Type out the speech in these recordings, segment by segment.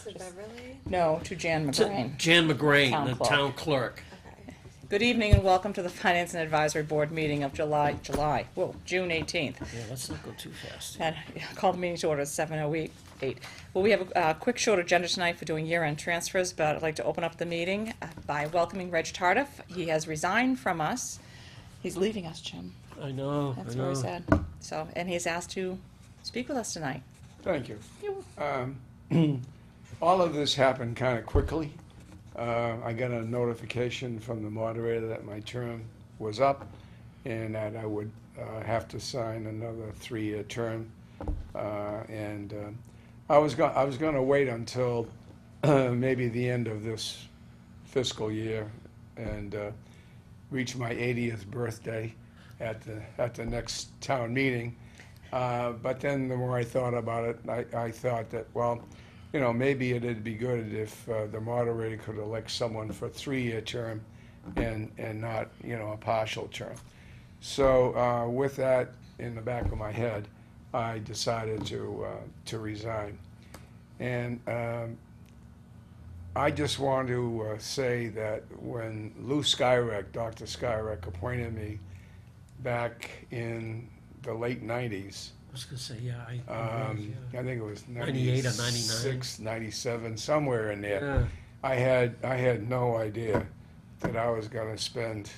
To Beverly? No, to Jan McGrain. Jan McGrain, Town the clerk. town clerk. Okay. Good evening and welcome to the Finance and Advisory Board meeting of June 18th. Yeah, let's not go too fast. And called the meeting to order at 7:08. Well, we have a quick short agenda tonight for doing year-end transfers, but I'd like to open up the meeting by welcoming Reg Tardif. He has resigned from us. He's leaving us, Jim. I know, That's I know. very sad. So, and he's asked to speak with us tonight. Thank you. All of this happened kind of quickly. I got a notification from the moderator that my term was up and that I would have to sign another 3-year term. I was going to wait until maybe the end of this fiscal year and reach my 80th birthday at the next town meeting. But then the more I thought about it, I thought that, well, you know, maybe it'd be good if the moderator could elect someone for a 3-year term and not, you know, a partial term. So with that in the back of my head, I decided to resign. And I just want to say that when Lou Skyrek, Dr. Skyrek, appointed me back in the late 90s, I was gonna say, yeah, I think it was 98 or 99. 96, 97, somewhere in there. Yeah. I had no idea that I was going to spend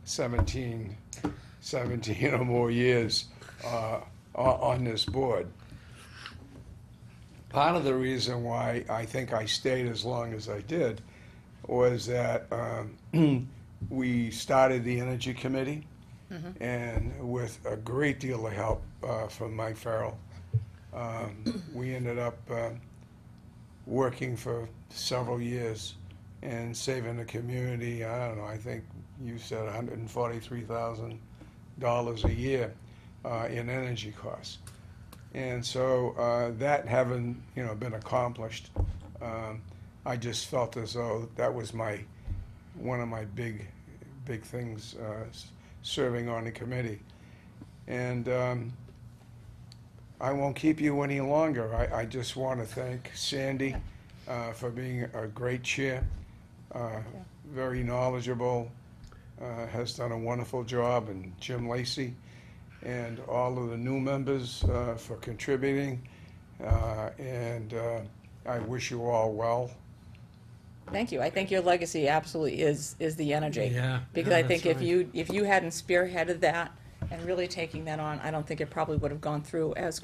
17 or more years on this board. Part of the reason why I think I stayed as long as I did was that we started the Energy Committee, and with a great deal of help from Mike Farrell, we ended up working for several years and saving the community, I don't know, I think you said $143,000 a year in energy costs. And so that having, you know, been accomplished, I just felt as though that was one of my big things, serving on the committee. And I won't keep you any longer. I just want to thank Sandy for being a great chair, very knowledgeable, has done a wonderful job, and Jim Lacey, and all of the new members for contributing. And I wish you all well. Thank you. I think your legacy absolutely is the energy. Yeah, Because no, I think that's if you hadn't spearheaded that and really taking that on, I don't think it probably would have gone through as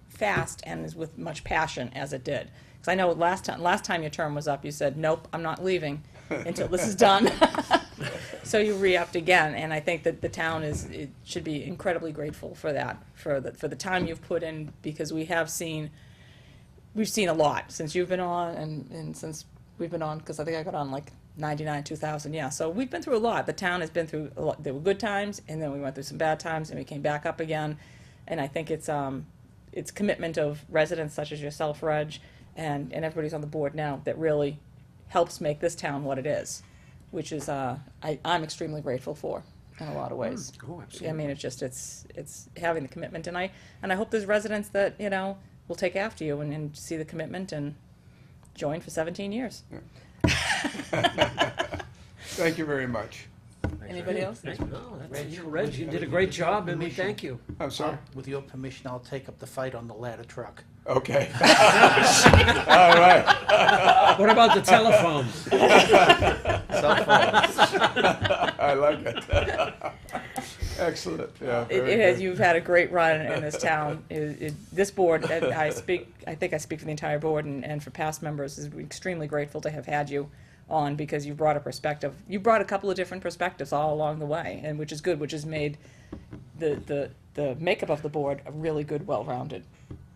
fast and as with much passion as it did. Because I know last time your term was up, you said, nope, I'm not leaving until this is done. So you re-upped again, and I think that the town should be incredibly grateful for that, for the time you've put in, because we've seen a lot since you've been on and since we've been on, because I think I got on like 99, 2000, yeah. So we've been through a lot. The town has been through a lot. There were good times, and then we went through some bad times, and we came back up again. And I think it's commitment of residents such as yourself, Reg, and everybody's on the board now that really helps make this town what it is, which is I'm extremely grateful for in a lot of ways. Oh, absolutely. I mean, it's having the commitment, and I hope there's residents that, you know, will take after you and see the commitment and join for 17 years. Thank you very much. Anybody else? No, that's, Reg, you did a great job, and we thank you. I'm sorry? With your permission, I'll take up the fight on the ladder truck. Okay. All right. What about the telephone? I like it. Excellent. Yeah, very It has. good. You've had a great run in this town. This board, I think I speak for the entire board and for past members, is extremely grateful to have had you on, because you brought a perspective. You brought a couple of different perspectives all along the way, and which is good, which has made the makeup of the board a really good, well-rounded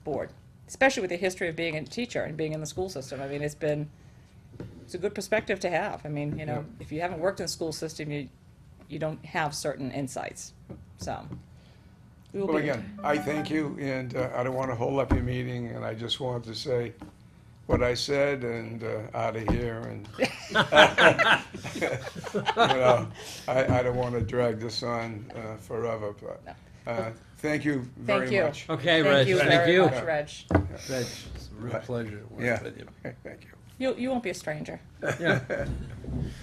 board, especially with the history of being a teacher and being in the school system. I mean, it's a good perspective to have. I mean, you know, if you haven't worked in the school system, you don't have certain insights. So. we will Well, be- again, I thank you, and I don't want to hold up your meeting, and I just wanted to say what I said and out of here, and you know, I don't want to drag this on forever, but Thank you Thank very you. much. Okay, Thank Reg, you thank very you. much, Reg. Reg, it's a real pleasure to Yeah. work with you. Thank you. You won't be a stranger. Yeah.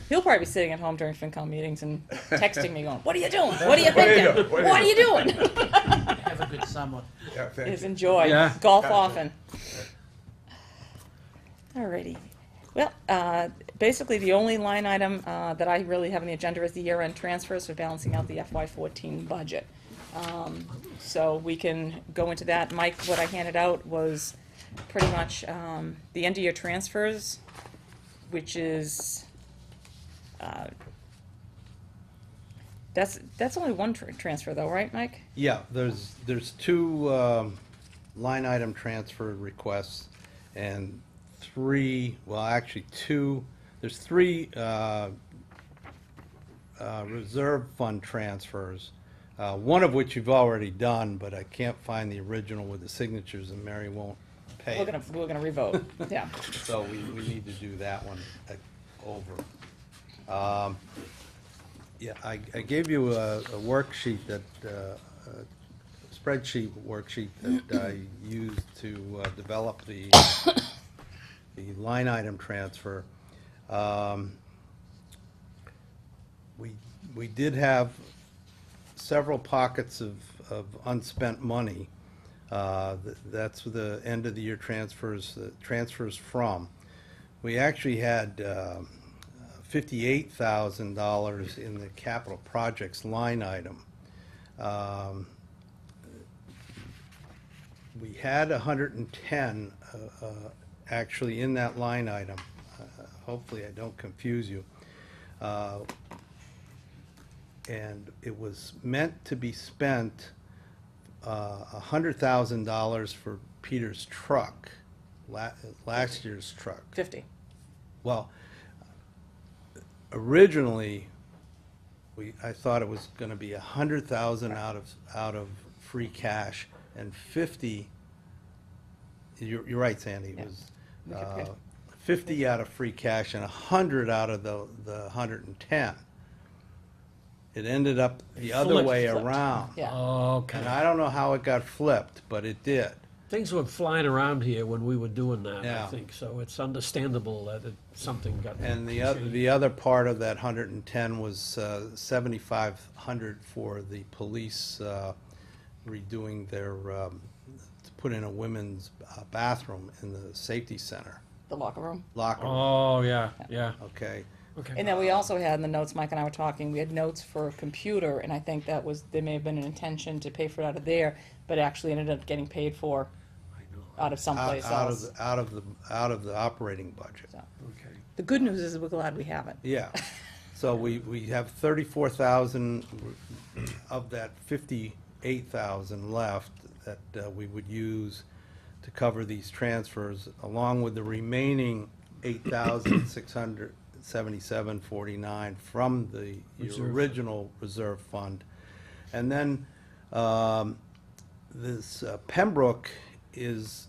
He'll probably be sitting at home during FinCom meetings and texting me going, what are you doing? What are you thinking? doing? What are you doing? Have a good summer. Yeah, thank Is you. enjoy. Yeah. Golf often. Alrighty. Well, basically, the only line item that I really have on the agenda is the year-end transfers for balancing out the FY14 budget. So we can go into that. Mike, what I handed out was pretty much the end-of-year transfers, which is, that's only one transfer though, right, Mike? Yeah, there's two line item transfer requests and three, well, actually two, there's three reserve fund transfers, one of which you've already done, but I can't find the original with the signatures and Mary won't pay We're it. gonna revote, yeah. So we need to do that one over. Yeah, I gave you a worksheet that, a spreadsheet worksheet that I used to develop the line item transfer. We did have several pockets of unspent money. That's the end of the year transfers, transfers from. We actually had $58,000 in the capital projects line item. We had 110 actually in that line item. Hopefully I don't confuse you. And it was meant to be spent $100,000 for Peter's truck, last year's truck. 50. Well, originally, I thought it was gonna be 100,000 out of free cash and 50, you're right, Sandy, it Yeah. was, We could pick. 50 out of free cash and 100 out of the 110. It ended up the other way Flipped. around. Yeah. Okay. And I don't know how it got flipped, but it did. Things were flying around here when we were doing that, I Yeah. think, so it's understandable that something got. And changed. the other part of that 110 was 7,500 for the police redoing their, to put in a women's bathroom in the safety center, The locker room. locker room, Oh, yeah, yeah, okay? okay. And then we also had in the notes, Mike and I were talking, we had notes for a computer, and I think that was, there may have been an intention to pay for it out of there, but actually ended up getting paid for out of someplace else. Out of the operating budget. So, Okay. the good news is we're glad we have it. Yeah, so we have 34,000 of that 58,000 left that we would use to cover these transfers, along with the remaining 8,677.49 from the Reserve. original reserve fund. And then, this Pembroke is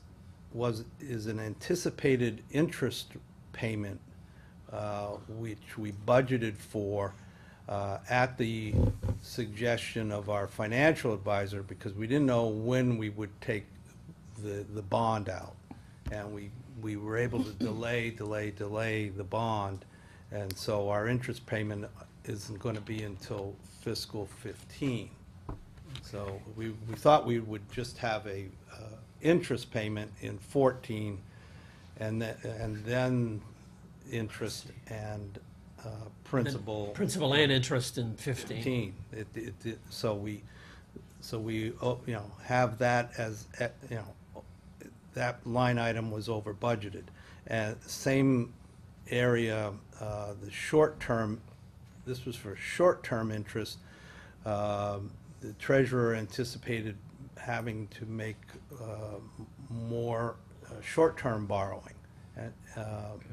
an anticipated interest payment, which we budgeted for at the suggestion of our financial advisor, because we didn't know when we would take the bond out. And we were able to delay the bond, and so our interest payment isn't gonna be until fiscal 15. So we thought we would just have a interest payment in 14, and then interest and principal. Principal and interest in 15. 15. So we, you know, have that as, you know, that line item was over budgeted. And same area, the short-term, this was for short-term interest. The treasurer anticipated having to make more short-term borrowing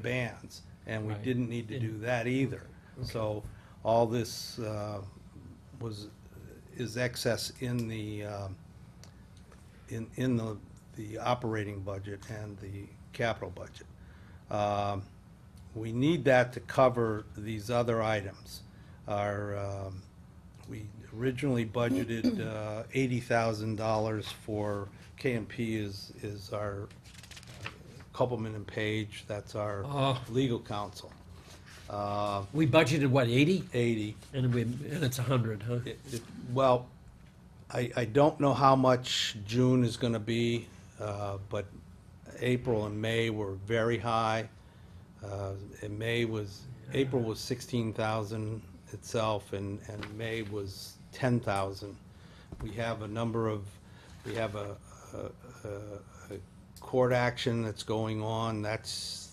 bans, and we Right. didn't need to do that either. So all this is excess in the the operating budget and the capital budget. We need that to cover these other items. we originally budgeted $80,000 for KMP is our Copeland and Page, that's our Oh. legal counsel. We budgeted, what, 80? 80. And it's 100, huh? Well, I don't know how much June is gonna be, but April and May were very high. And April was 16,000 itself, and May was 10,000. We have a court action that's going on, that's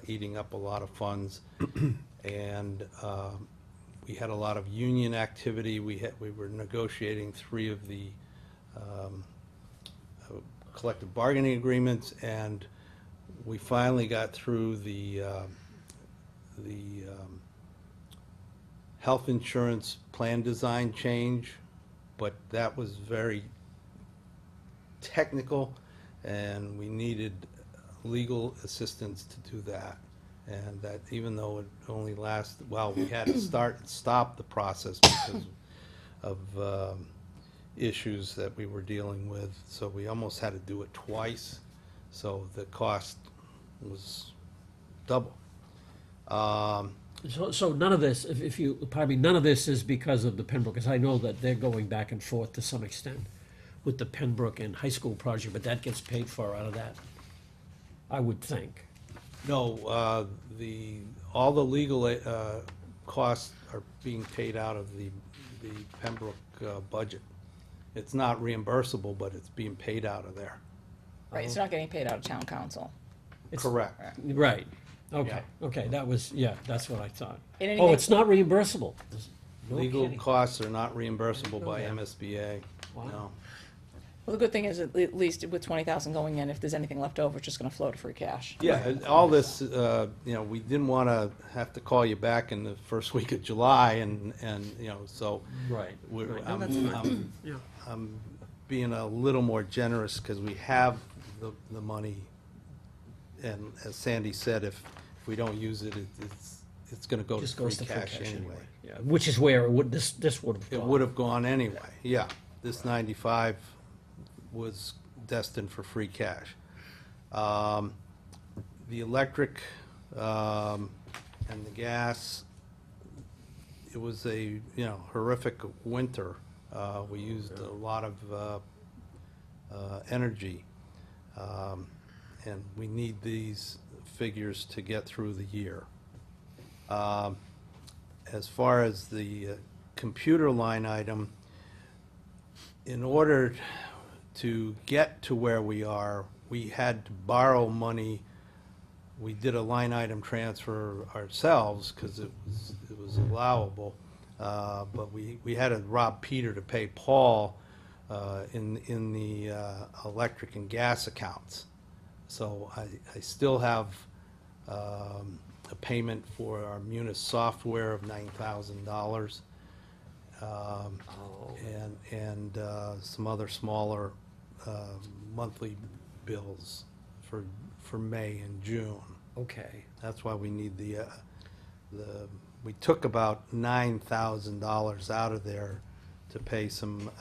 eating up a lot of funds. And we had a lot of union activity. We were negotiating 3 of the collective bargaining agreements, and we finally got through the health insurance plan design change, but that was very technical, and we needed legal assistance to do that. And that, even though it only lasted, well, we had to start and stop the process because of issues that we were dealing with, so we almost had to do it twice, so the cost was double. So none of this, if you, pardon me, none of this is because of the Pembroke, because I know that they're going back and forth to some extent with the Pembroke and high school project, but that gets paid for out of that, I would think. No, all the legal costs are being paid out of the Pembroke budget. It's not reimbursable, but it's being paid out of there. Right, it's not getting paid out of town council. Correct. Right, okay, okay, that was, yeah, that's what I thought. In any Oh, case- it's not reimbursable? No Legal kidding. costs are not reimbursable by that. MSBA, Wow. no. Well, the good thing is, at least with 20,000 going in, if there's anything left over, it's just gonna flow to free cash. Yeah, all this, we didn't want to have to call you back in the first week of July, and so Right, we're, right. No, I'm, that's fine. I'm, Yeah. I'm being a little more generous because we have the money, and as Sandy said, if we don't use it, it's going to go to Just free goes to free cash anyway. Yeah, which is where it would, this would have It gone. would have gone anyway, yeah. This 95 was destined for free cash. The electric and the gas, it was a, horrific winter. We used a lot of energy. And we need these figures to get through the year. As far as the computer line item, in order to get to where we are, we had to borrow money. We did a line item transfer ourselves because it was allowable. But we had to rob Peter to pay Paul in the electric and gas accounts. So I still have a payment for our Munis software of $9,000. And some other smaller monthly bills for May and June. Okay, That's why we need we took about $9,000 out of there to pay some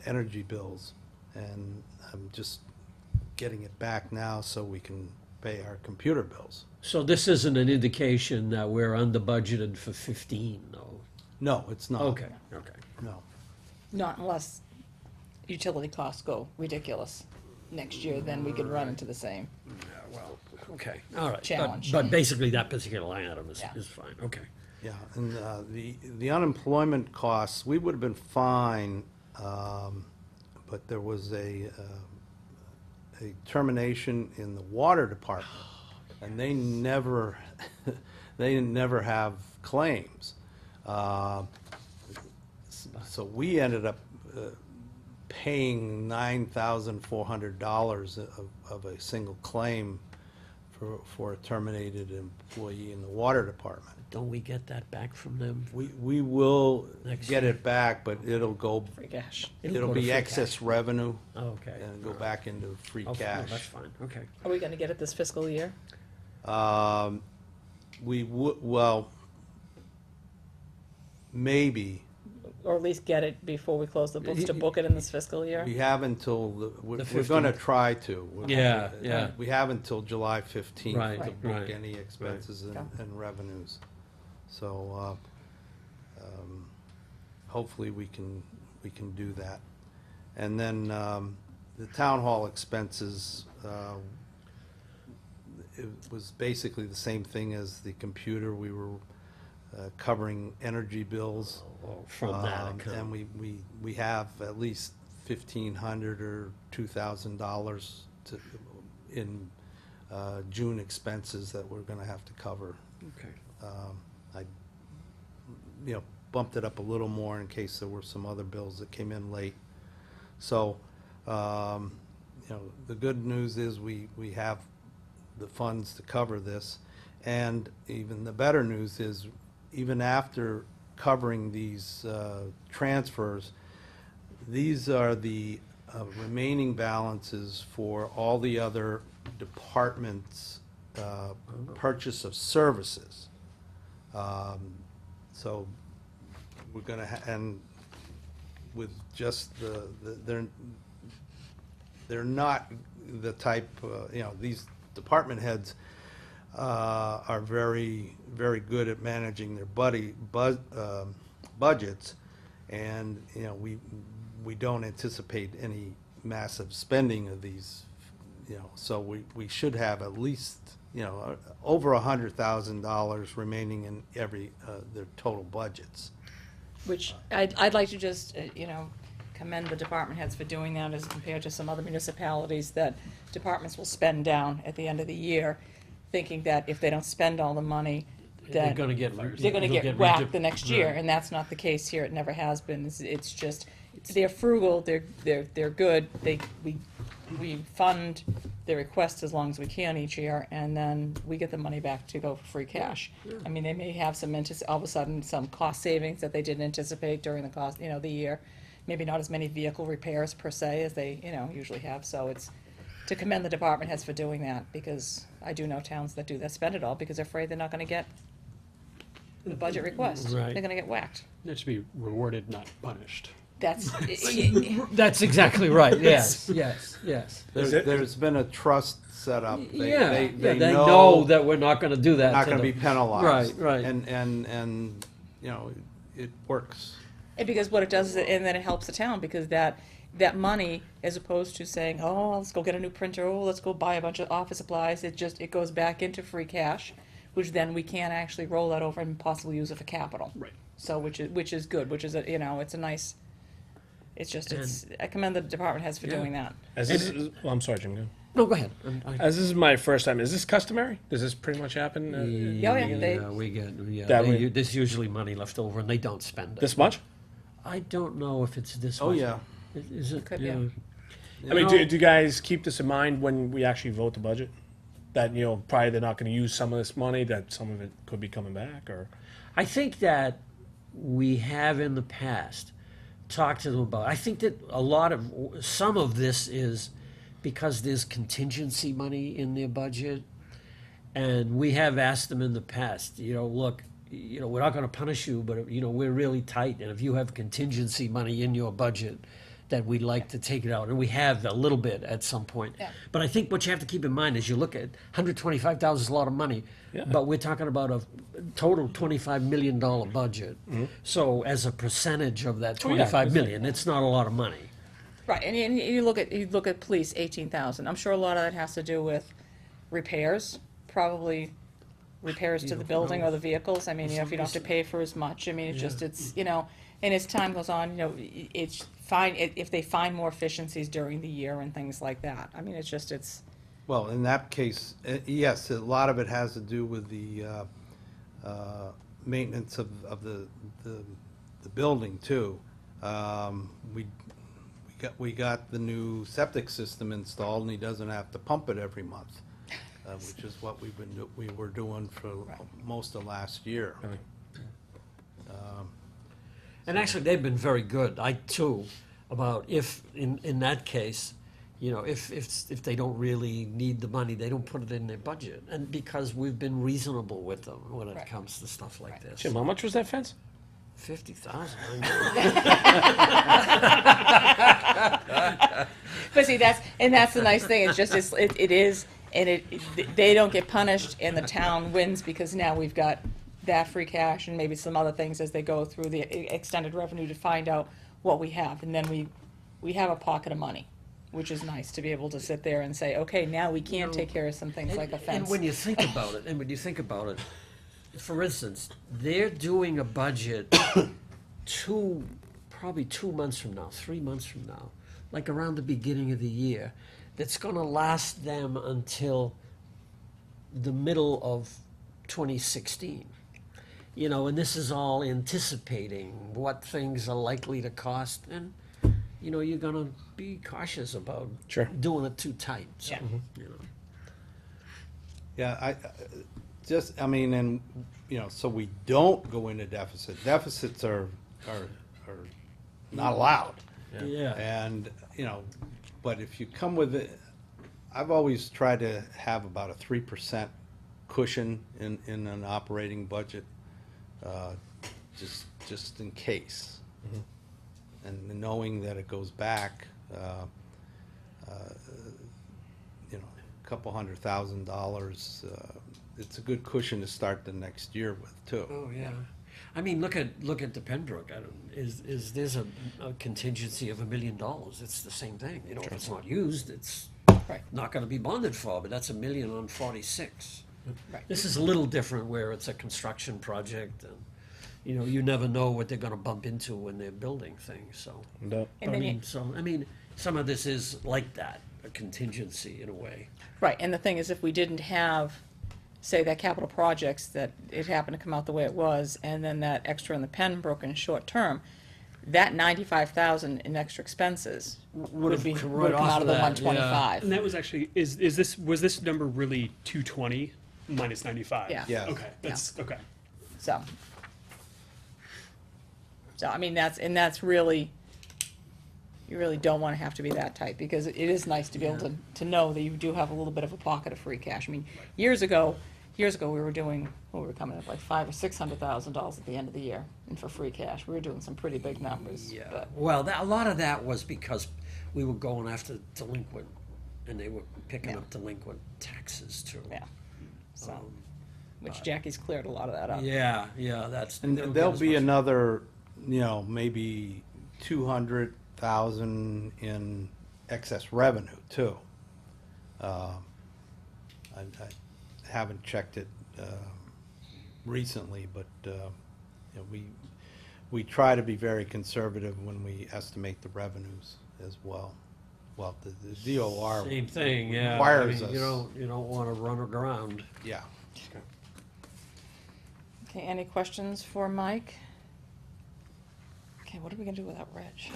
energy bills. And I'm just getting it back now so we can pay our computer bills. so this isn't an indication that we're under budgeted for 15, though? No, it's not. Okay. No. Not unless utility costs go ridiculous next year, then we could run into the same. Yeah, well, okay, all right. Challenge. But basically, that particular line item Yeah. is fine, okay. Yeah, and the unemployment costs, we would have been fine, but there was a termination in the water department, and they never have claims. So we ended up paying $9,400 of a single claim for a terminated employee in the water department. Don't we get that back from them? We will Next get year. it back, but it'll Free cash. it'll go to be free excess cash. revenue Okay. and go back into free Oh, no, cash. that's fine, okay. Are we gonna get it this fiscal year? We would, well, maybe, Or at least get it before we close the books to book it in this fiscal year? we have until, we're The gonna 15th. try to. Yeah, yeah. We have until July 15th Right, to book right. any expenses Okay. and revenues. So, hopefully we can do that. And then, the town hall expenses, it was basically the same thing as the computer. We were covering energy bills. From that And account. we have at least $1,500 or $2,000 in June expenses that we're gonna have to cover. Okay. I, bumped it up a little more in case there were some other bills that came in late. So, the good news is we have the funds to cover this. And even the better news is, even after covering these transfers, these are the remaining balances for all the other departments' purchase of services. So we're gonna, and with just they're not the type, these department heads are very, very good at managing their budgets, and, we don't anticipate any massive spending of these, so we should have at least, over $100,000 remaining in every, their total budgets. Which I'd like to just, commend the department heads for doing that as compared to some other municipalities that departments will spend down at the end of the year, thinking that if they don't spend all the money, They're that gonna get. they're gonna it'll get whacked redi- the next year, Right. and that's not the case here. It never has been. It's just, they're frugal, they're good, we fund their requests as long as we can each year, and then we get the money back to go for free cash. I mean, they may have some, all of a sudden, some cost savings that they didn't anticipate during the cost, the year. Maybe not as many vehicle repairs per se as they, usually have, so it's to commend the department heads for doing that, because I do know towns that do that, spend it all, because they're afraid they're not gonna get the budget request. Right. They're gonna get whacked. It should be rewarded, not punished. That's, That's exactly right, yes, yes. There's been a trust set up. Yeah, they know that we're not gonna do that. Not to gonna be them. penalized. Right, right. And, it works. and because what it does is, and then it helps the town, because that money, as opposed to saying, oh, let's go get a new printer, oh, let's go buy a bunch of office supplies, it goes back into free cash, which then we can actually roll that over and possibly use it for capital. Right. So, which is good, which is, it's a nice, I commend the department heads for doing that. As this is, well, I'm sorry, Jim. Go. No, go ahead. As this is my first time, is this customary? Does this pretty much happen? Yeah, they- We get, That way- there's usually money left over and they don't spend it. This much? I don't know if it's this Oh, much. yeah. Is it? Could be. I mean, know- do you guys keep this in mind when we actually vote the budget? That, probably they're not gonna use some of this money, that some of it could be coming back, or? I think that we have in the past talked to them about, I think that some of this is because there's contingency money in their budget. And we have asked them in the past, look, we're not gonna punish you, but, we're really tight. And if you have contingency money in your budget, that we'd like to take it out. And we have a little bit at some point. Yeah. But I think what you have to keep in mind is you look at $125,000 is a lot of money, Yeah. but we're talking about a total $25 million budget. So as a percentage of that Oh, yeah. 25 million, it's not a lot of money. Right, and you look at police, 18,000. I'm sure a lot of that has to do with repairs, probably repairs to the building or the vehicles. I mean, if you don't have to pay for as much, I mean, it's, and as time goes on, it's fine, if they find more efficiencies during the year and things like that. I mean, it's, Well, in that case, yes, a lot of it has to do with the maintenance of the building too. We got the new septic system installed, and he doesn't have to pump it every month, which is what we were doing for most of last year. Really? And actually, they've been very good. I too, about if in that case, if they don't really need the money, they don't put it in their budget, and because we've been reasonable with them when it Right. comes to stuff like this. Jim, how much was that fence? 50,000. But see, that's the nice thing, it's just, it is, and they don't get punished, and the town wins, because now we've got that free cash and maybe some other things as they go through the extended revenue to find out what we have, and then we have a pocket of money, which is nice to be able to sit there and say, okay, now we can take care of some things like a And fence. when you think about it, for instance, they're doing a budget probably 2 months from now, 3 months from now, like around the beginning of the year, that's gonna last them until the middle of 2016. You know, and this is all anticipating what things are likely to cost, and, you know, you're gonna be cautious about Sure. doing it too tight, so, Yeah. you know. Yeah, I mean, and, you know, so we don't go into deficit. Deficits are not allowed. Yeah. And, you know, but if you come with it, I've always tried to have about a 3% cushion in an operating budget, just in case. And knowing that it goes back, you know, a couple $100,000, it's a good cushion to start the next year with, too. Oh, yeah. I mean, look at the Pembroke. Is there's a contingency of $1 million? It's the same thing. You know, if it's not used, it's Right. not going to be bonded for. But that's $1 million on 46. Right. This is a little different, where it's a construction project, and you know, you never know what they're going to bump into when they're building things. So, And I then mean, some of this is like that, a contingency in a way. Right, and the thing is, if we didn't have, say, that capital projects, that it happened to come out the way it was, and then that extra in the Pembroke in short term, that 95,000 in extra expenses would be, come would right come off out of the of that, 125. And that was actually, was this number really 220 minus 95? Yeah. Yeah. Okay, that's, okay. So, I mean, that's really, you really don't wanna have to be that tight, because it is nice to be able to know that you do have a little bit of a pocket of free cash. I mean, years ago, we were doing, we were coming up like $500,000 or $600,000 at the end of the year, and for free cash, we were doing some pretty big numbers. Yeah. But, Well, a lot of that was because we were going after delinquent, and they were picking Yeah. up delinquent taxes too. yeah, so, Um, which Jackie's cleared a lot of that up. Yeah, that's. And they don't there'll get as be much. another, you know, maybe 200,000 in excess revenue, too. I haven't checked it recently, but, you know, we try to be very conservative when we estimate the revenues as well. Well, the DOR. Same thing, yeah. Requires I mean, us. You don't wanna run it around. Yeah. Okay, any questions for Mike? Okay, what are we gonna do without Reg?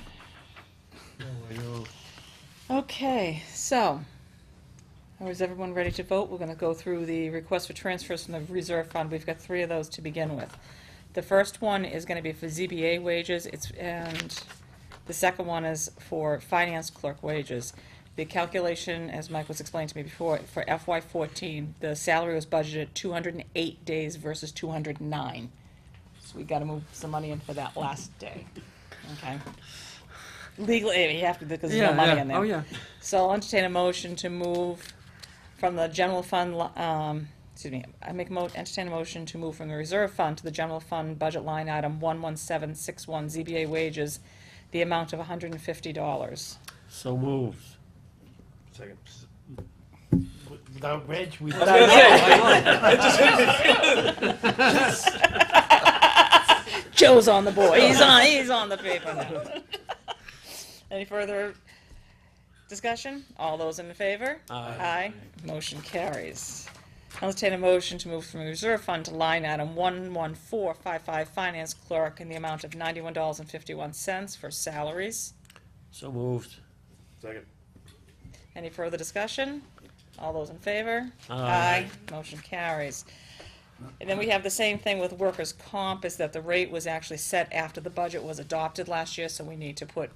Okay, so, is everyone ready to vote? We're gonna go through the request for transfers from the reserve fund. We've got 3 of those to begin with. The first one is gonna be for ZBA wages, and the second one is for finance clerk wages. The calculation, as Mike was explaining to me before, for FY 14, the salary was budgeted 208 days versus 209. So we gotta move some money in for that last day, okay? Legally, you have to, because there's no money in there. Oh, yeah. So I'll entertain a motion to move from the general fund, entertain a motion to move from the reserve fund to the general fund budget line item 11761 ZBA wages, the amount of $150. So moved. Second. Without Reg, we. Joe's on the board, he's on the paper now. Any further discussion? All those in favor? Aye. Motion carries. I'll entertain a motion to move from the reserve fund to line item 11455 finance clerk in the amount of $91.51 for salaries. So moved. Second. Any further discussion? All those in favor? Aye. Motion carries. And then we have the same thing with workers' comp, is that the rate was actually set after the budget was adopted last year, so we need to put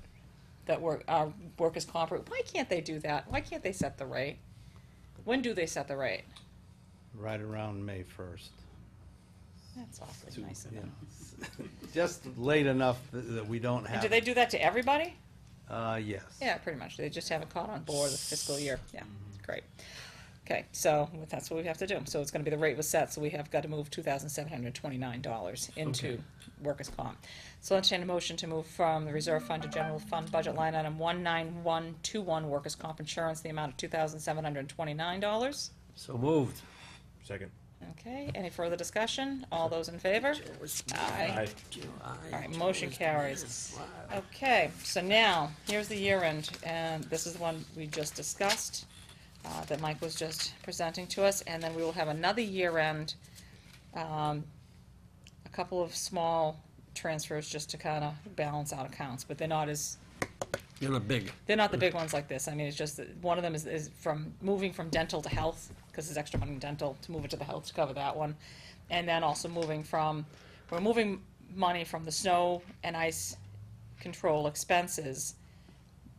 that our workers' comp rate. Why can't they do that? Why can't they set the rate? When do they set the rate? Right around May 1st. That's awfully nice of them. Just late enough that we don't And have. do they do that to everybody? Yes. Yeah, pretty much. They just haven't caught on board the fiscal year. Yeah, great. Okay, so that's what we have to do. So it's gonna be the rate was set, so we have got to move $2,729 into workers' comp. So I'll entertain a motion to move from the reserve fund to general fund budget line item 19121 workers' comp insurance, the amount of $2,729. So moved. Second. Okay, any further discussion? All those in favor? Aye. All right, motion carries. Okay, so now, here's the year end, and this is the one we just discussed, that Mike was just presenting to us, and then we will have another year end, a couple of small transfers just to kind of balance out accounts, but they're not as, You're not big. they're not the big ones like this. I mean, it's just that one of them is from moving from dental to health, because there's extra money in dental, to move it to the health to cover that one. And then also we're moving money from the snow and ice control expenses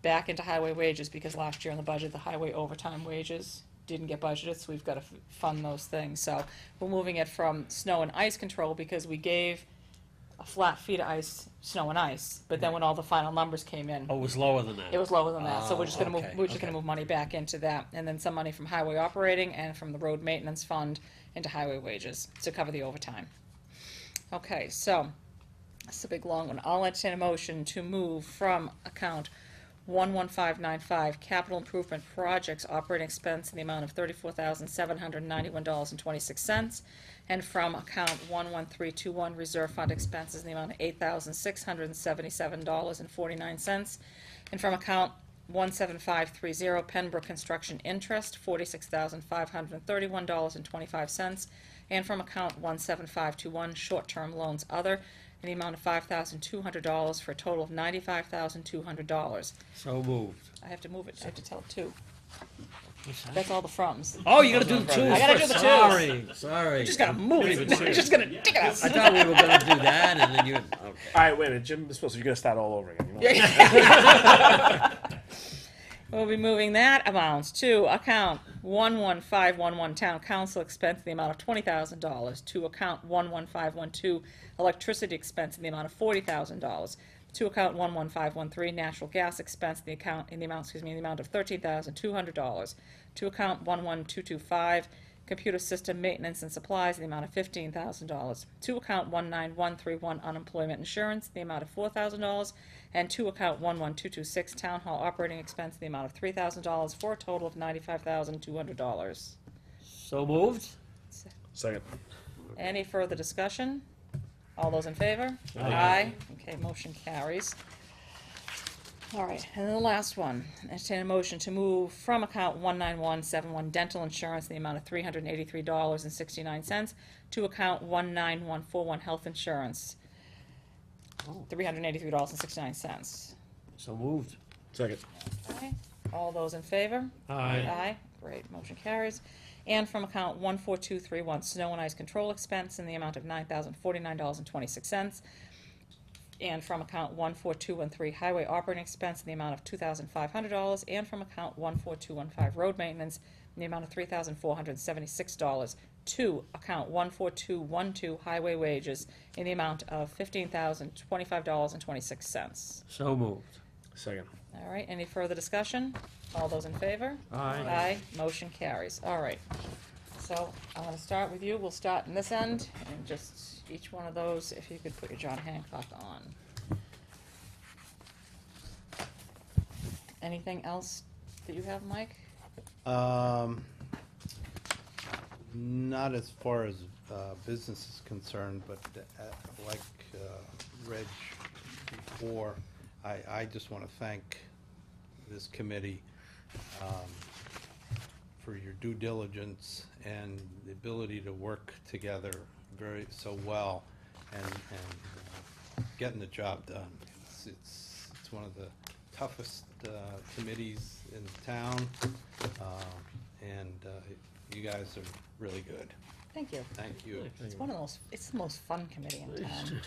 back into highway wages, because last year in the budget, the highway overtime wages didn't get budgeted, so we've got to fund those things. So we're moving it from snow and ice control, because we gave a flat fee to ice, snow and ice, but then when all the final numbers came in, Oh, it was lower than that. it was lower than that, so we're just gonna okay, gonna move money back into that, and then some money from highway operating and from the road maintenance fund into highway wages to cover the overtime. Okay, so, that's a big long one. I'll entertain a motion to move from account 11595, capital improvement projects operating expense in the amount of $34,791.26, and from account 11321, reserve fund expenses in the amount of $8,677.49, and from account 17530, Pembroke construction interest, $46,531.25, and from account 17521, short-term loans other, in the amount of $5,200, for a total of $95,200. So moved. I have to move it, I have to tell two. That's all the froms. Oh, you gotta do the twos. I gotta do the twos. Sorry. Just gotta move it, I'm just gonna dig it I out. thought we were gonna do that, and then you, okay. All right, wait a minute, Jim, you're gonna start all over again. You know? We'll be moving that amount to account 11511, town council expense in the amount of $20,000, to account 11512, electricity expense in the amount of $40,000, to account 11513, natural gas expense in the amount of $13,200, to account 11225, computer system maintenance and supplies in the amount of $15,000, to account 19131, unemployment insurance in the amount of $4,000, and to account 11226, town hall operating expense in the amount of $3,000, for a total of $95,200. So moved? Second. Any further discussion? All those in favor? Aye. Okay, motion carries. All right, and then the last one, entertain a motion to move from account 19171, dental insurance in the amount of $383.69, to account 19141, health insurance, $383.69. So moved. Second. Okay, all those in favor? Aye. Aye, great, motion carries. And from account 14231, snow and ice control expense in the amount of $9,049.26. And from account 14213, highway operating expense in the amount of $2,500. And from account 14215, road maintenance in the amount of $3,476. To account 14212, highway wages in the amount of $15,025.26. So moved. Second. All right, any further discussion? All those in favor? Aye. Aye, motion carries. All right. So I'm gonna start with you. We'll start in this end, and just each one of those, if you could put your John Hancock on. Anything else that you have, Mike? Not as far as business is concerned, but like Reg before, I just want to thank this committee for your due diligence and the ability to work together so well and getting the job done. It's one of the toughest committees in town, and you guys are really good. Thank you. Thank you. It's the most fun committee in town.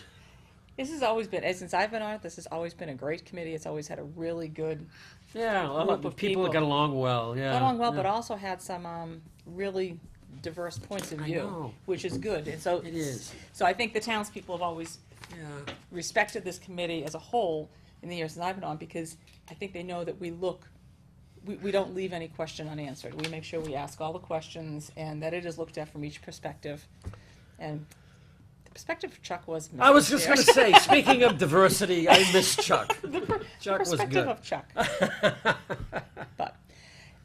This has always been, since I've been on it, this has always been a great committee. It's always had a really good, Yeah, Group of people people. got along well, yeah. got along well, yeah. but also had some really diverse points of I view, know. which is good, and so. It is. So I think the townspeople have always Yeah. respected this committee as a whole in the years that I've been on, because I think they know that we don't leave any question unanswered. We make sure we ask all the questions, and that it is looked at from each perspective. And the perspective of Chuck was. I was just missed gonna here. say, speaking of diversity, I miss Chuck. Chuck was Perspective good. of Chuck. But,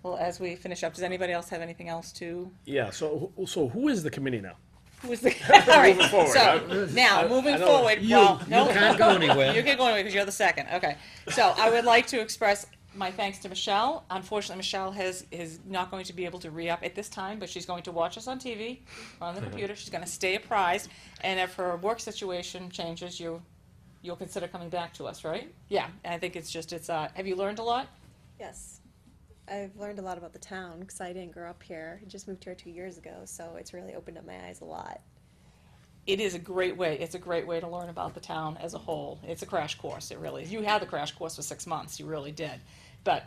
well, as we finish up, does anybody else have anything else to? Yeah, so who is the committee now? Who is the? All right. forward, So now moving I know forward. You, well, you no, can't go anywhere. you can go anyway because you're the second. Okay. So I would like to express my thanks to Michelle. Unfortunately, Michelle is not going to be able to re-up at this time, but she's going to watch us on TV, on the computer. She's going to stay apprised, and if her work situation changes, you'll consider coming back to us, right? Yeah. And I think it's have you learned a lot? Yes. I've learned a lot about the town because I didn't grow up here. I just moved here 2 years ago, so it's really opened up my eyes a lot. It is a great way. It's a great way to learn about the town as a whole. It's a crash course. It really is. You had the crash course for 6 months. You really did. But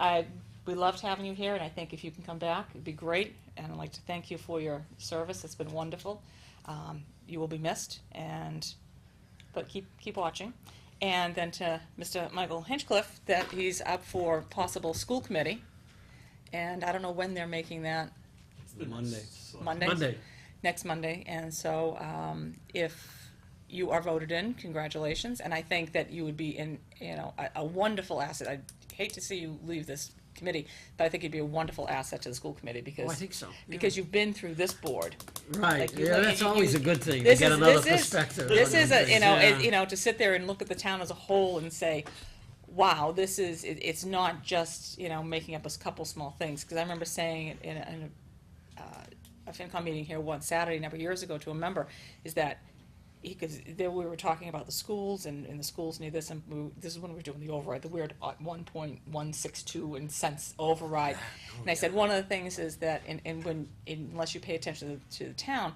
we loved having you here, and I think if you can come back, it'd be great. And I'd like to thank you for your service. It's been wonderful. You will be missed, but keep watching. And then to Mr. Michael Hinchcliffe, that he's up for possible school committee. And I don't know when they're making that. Monday. Monday. Next Monday, and so if you are voted in, congratulations, and I think that you would be a wonderful asset. I hate to see you leave this committee, but I think you'd be a wonderful asset to the school committee because. Oh, I think so. Yeah. Because you've been through this board. Right, Like, you- yeah, like, that's you- always you- a good thing, to This get is- another this is- perspective. This on is things, yeah. to sit there and look at the town as a whole and say, wow, it's not just, making up a couple small things, because I remember saying it in a FinCom meeting here one Saturday a number of years ago to a member, is that because there we were talking about the schools and the schools need this, and this is when we were doing the override, the weird 1.162 in cents override. And I said one of the things is that unless you pay attention to the town,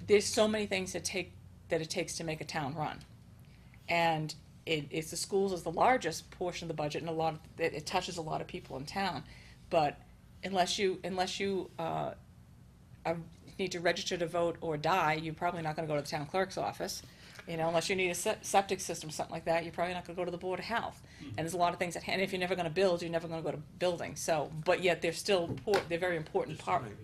there's so many things that it takes to make a town run, and it's the schools is the largest portion of the budget, and it touches a lot of people in town, but unless you need to register to vote or die, you're probably not going to go to the town clerk's office. Unless you need a septic system, something like that, you're probably not going to go to the Board of Health. And there's a lot of things and if you're never going to build, you're never going to go to building. So, but yet they're very important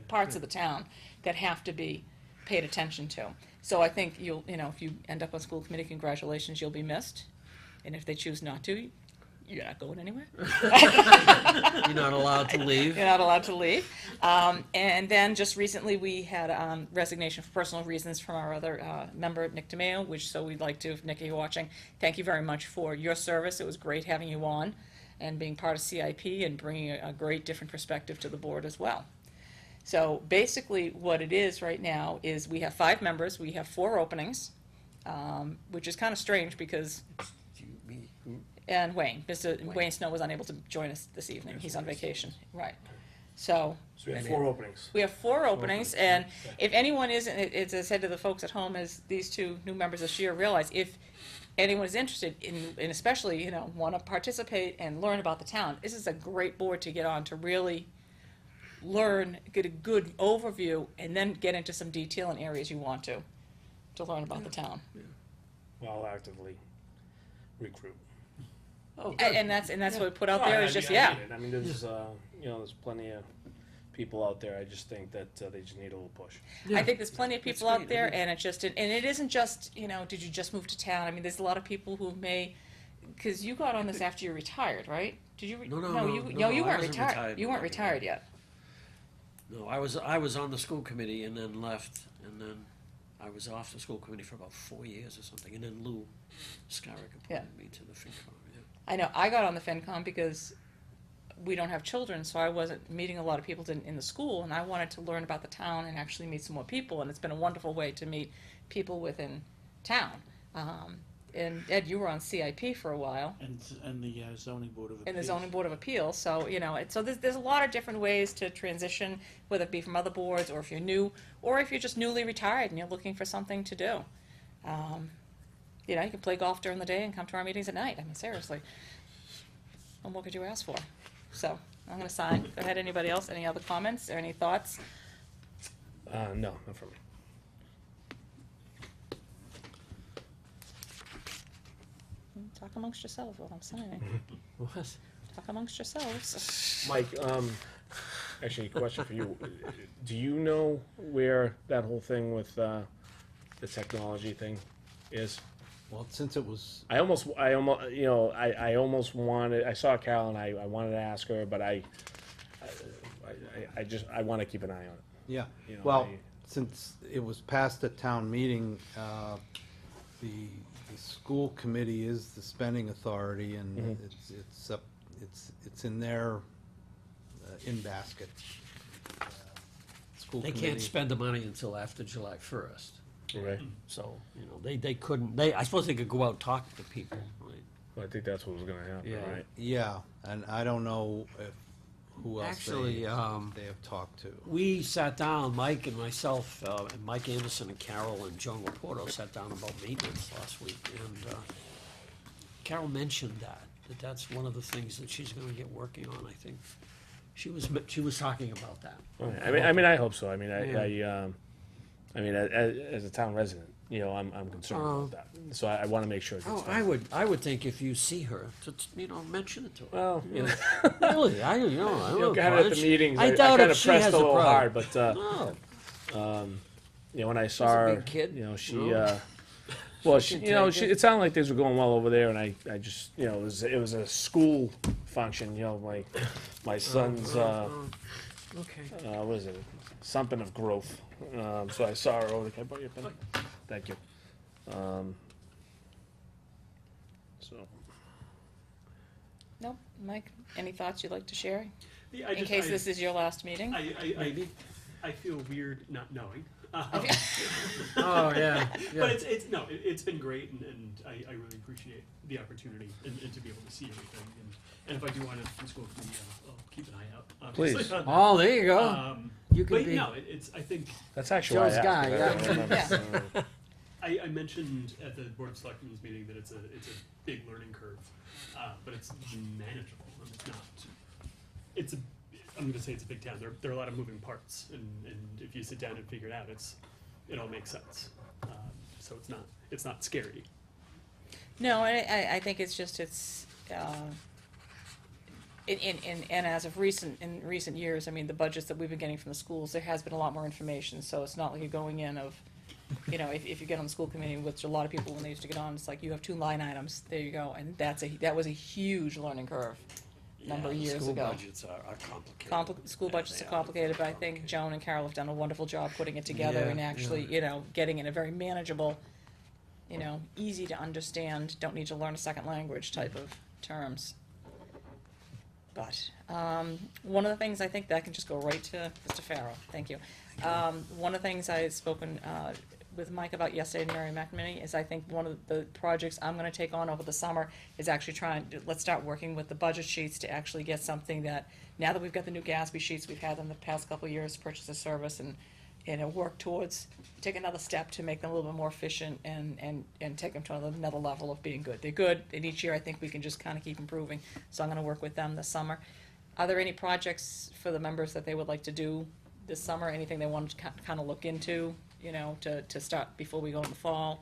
parts of the town that have to be paid attention to. So I think if you end up on school committee, congratulations, you'll be missed. And if they choose not to, you're not going anywhere. You're not allowed to leave. You're not allowed to leave. And then just recently, we had resignation for personal reasons from our other member, Nick DeMeo, so we'd like to, if Nick, you're watching, thank you very much for your service. It was great having you on and being part of CIP and bringing a great different perspective to the board as well. So basically, what it is right now is we have 5 members. We have 4 openings, which is kind of strange because... And Wayne, Wayne Snow was unable to join us this evening. He's on vacation, right. So So we have 4 openings. we have 4 openings, and if anyone isn't, as I said to the folks at home, as these 2 new members this year realize, if anyone is interested in especially, want to participate and learn about the town, this is a great board to get on to really learn, get a good overview, and then get into some detail in areas you want to learn about the town. I'll actively recruit. Oh, And that's what we put out there, is just, I yeah. need it. I mean, there's plenty of people out there. I just think that they just need a little push. I think there's plenty of people That's out great, there, it is. and it isn't just, did you just move to town? I mean, there's a lot of people who because you got on this after you retired, right? Did you? No, you I weren't wasn't retired. retired You weren't when I retired yet. No, I was on the school committee and then left, and then I was off the school committee for about 4 years or something, and then Lou Scarrick Yeah. appointed me to the FinCom. Yeah. I know, I got on the FinCom because we don't have children, so I wasn't meeting a lot of people in the school, and I wanted to learn about the town and actually meet some more people, and it's been a wonderful way to meet people within town. And Ed, you were on CIP for a while. And the zoning board of appeals. In the zoning board of appeals, so, so there's a lot of different ways to transition, whether it be from other boards, or if you're new, or if you're just newly retired and you're looking for something to do. You can play golf during the day and come to our meetings at night, I mean, seriously. And what could you ask for? So, I'm gonna sign. Go ahead, anybody else, any other comments or any thoughts? No, not for me. Talk amongst yourselves while I'm signing. What? Talk amongst yourselves. Mike, actually, a question for you. Do you know where that whole thing with the technology thing is? Well, since it was, I almost, you know, I almost wanted. I saw Carol and I wanted to ask her, but I want to keep an eye on it. yeah, You know, well, since it was passed at town meeting, the school committee is the spending authority, and it's in their in basket. School They can't committee- spend the money until after July 1st. Okay. So, you know, they couldn't, I suppose they could go out and talk to people. Right? Well, I think that's what was going to happen, Yeah. right? Yeah, and I don't know who else Actually, they have talked to. We sat down, Mike and myself, and Mike Anderson and Carol and Joan Laporto sat down about maintenance last week, and Carol mentioned that's one of the things that she's gonna get working on, I think. She was talking about that. Okay. I mean, I hope so. I mean, Yeah. as a town resident, you know, I'm concerned about that. So I want to make sure. It gets Oh, done. I would think if you see her, to, you know, mention it to her. Well, you know, Really, I don't know. I you know, don't kind of at the punch. meetings, I I doubt kind if of she pressed has a a little problem. hard, but No, you know, when I She's saw a her, big kid, you know, she, you know? well, She she, can you know, take she, it. it sounded like things were going well over there, and I just, you know, it was a school function, you know, my son's, okay. what is it, something of growth. So I saw her over there. Can I borrow your pen? Thank you. So, Nope. Mike, any thoughts you'd like to share? Yeah, In case this is your last meeting? I feel weird not knowing. Oh, yeah, But it's been great, and I really appreciate the opportunity and to be able to see everything. And if I do want to from school committee, I'll keep an eye out. Obviously, Please. on that. Oh, there you go. You could But be. no, it's I think that's actually why I Joe's asked, guy, 'cause I don't yeah. remember. I mentioned at the board of selectmen's meeting that it's a big learning curve, but it's manageable. And it's not. It's a. I'm going to say it's a big town. There are a lot of moving parts, and if you sit down and figure it out, it all makes sense. So it's not scary. No, I think it's just, and as of in recent years, I mean, the budgets that we've been getting from the schools, there has been a lot more information, so it's not like you're going in of, you know, if you get on the school committee, which a lot of people, when they used to get on, it's like, you have 2 line items, there you go, and that was a huge learning curve a number of years School ago. budgets are complicated. School budgets are They complicated, but I think Joan and Carol have done a wonderful job putting it together Yeah, and actually, you know, getting it in a very manageable, you know, easy to understand, don't need to learn a second language type of terms. But, one of the things I think that can just go right to Mr. Farrow, thank you. One of the things I had spoken, with Mike about yesterday in Mary McNamee is I think one of the projects I'm gonna take on over the summer is actually let's start working with the budget sheets to actually get something that, now that we've got the new Gatsby sheets we've had them the past couple of years, purchase of service, and, you know, work towards, take another step to make them a little bit more efficient and take them to another level of being good. They're good, and each year I think we can just kinda keep improving, so I'm gonna work with them this summer. Are there any projects for the members that they would like to do this summer, anything they want to kinda look into, you know, to start before we go in the fall?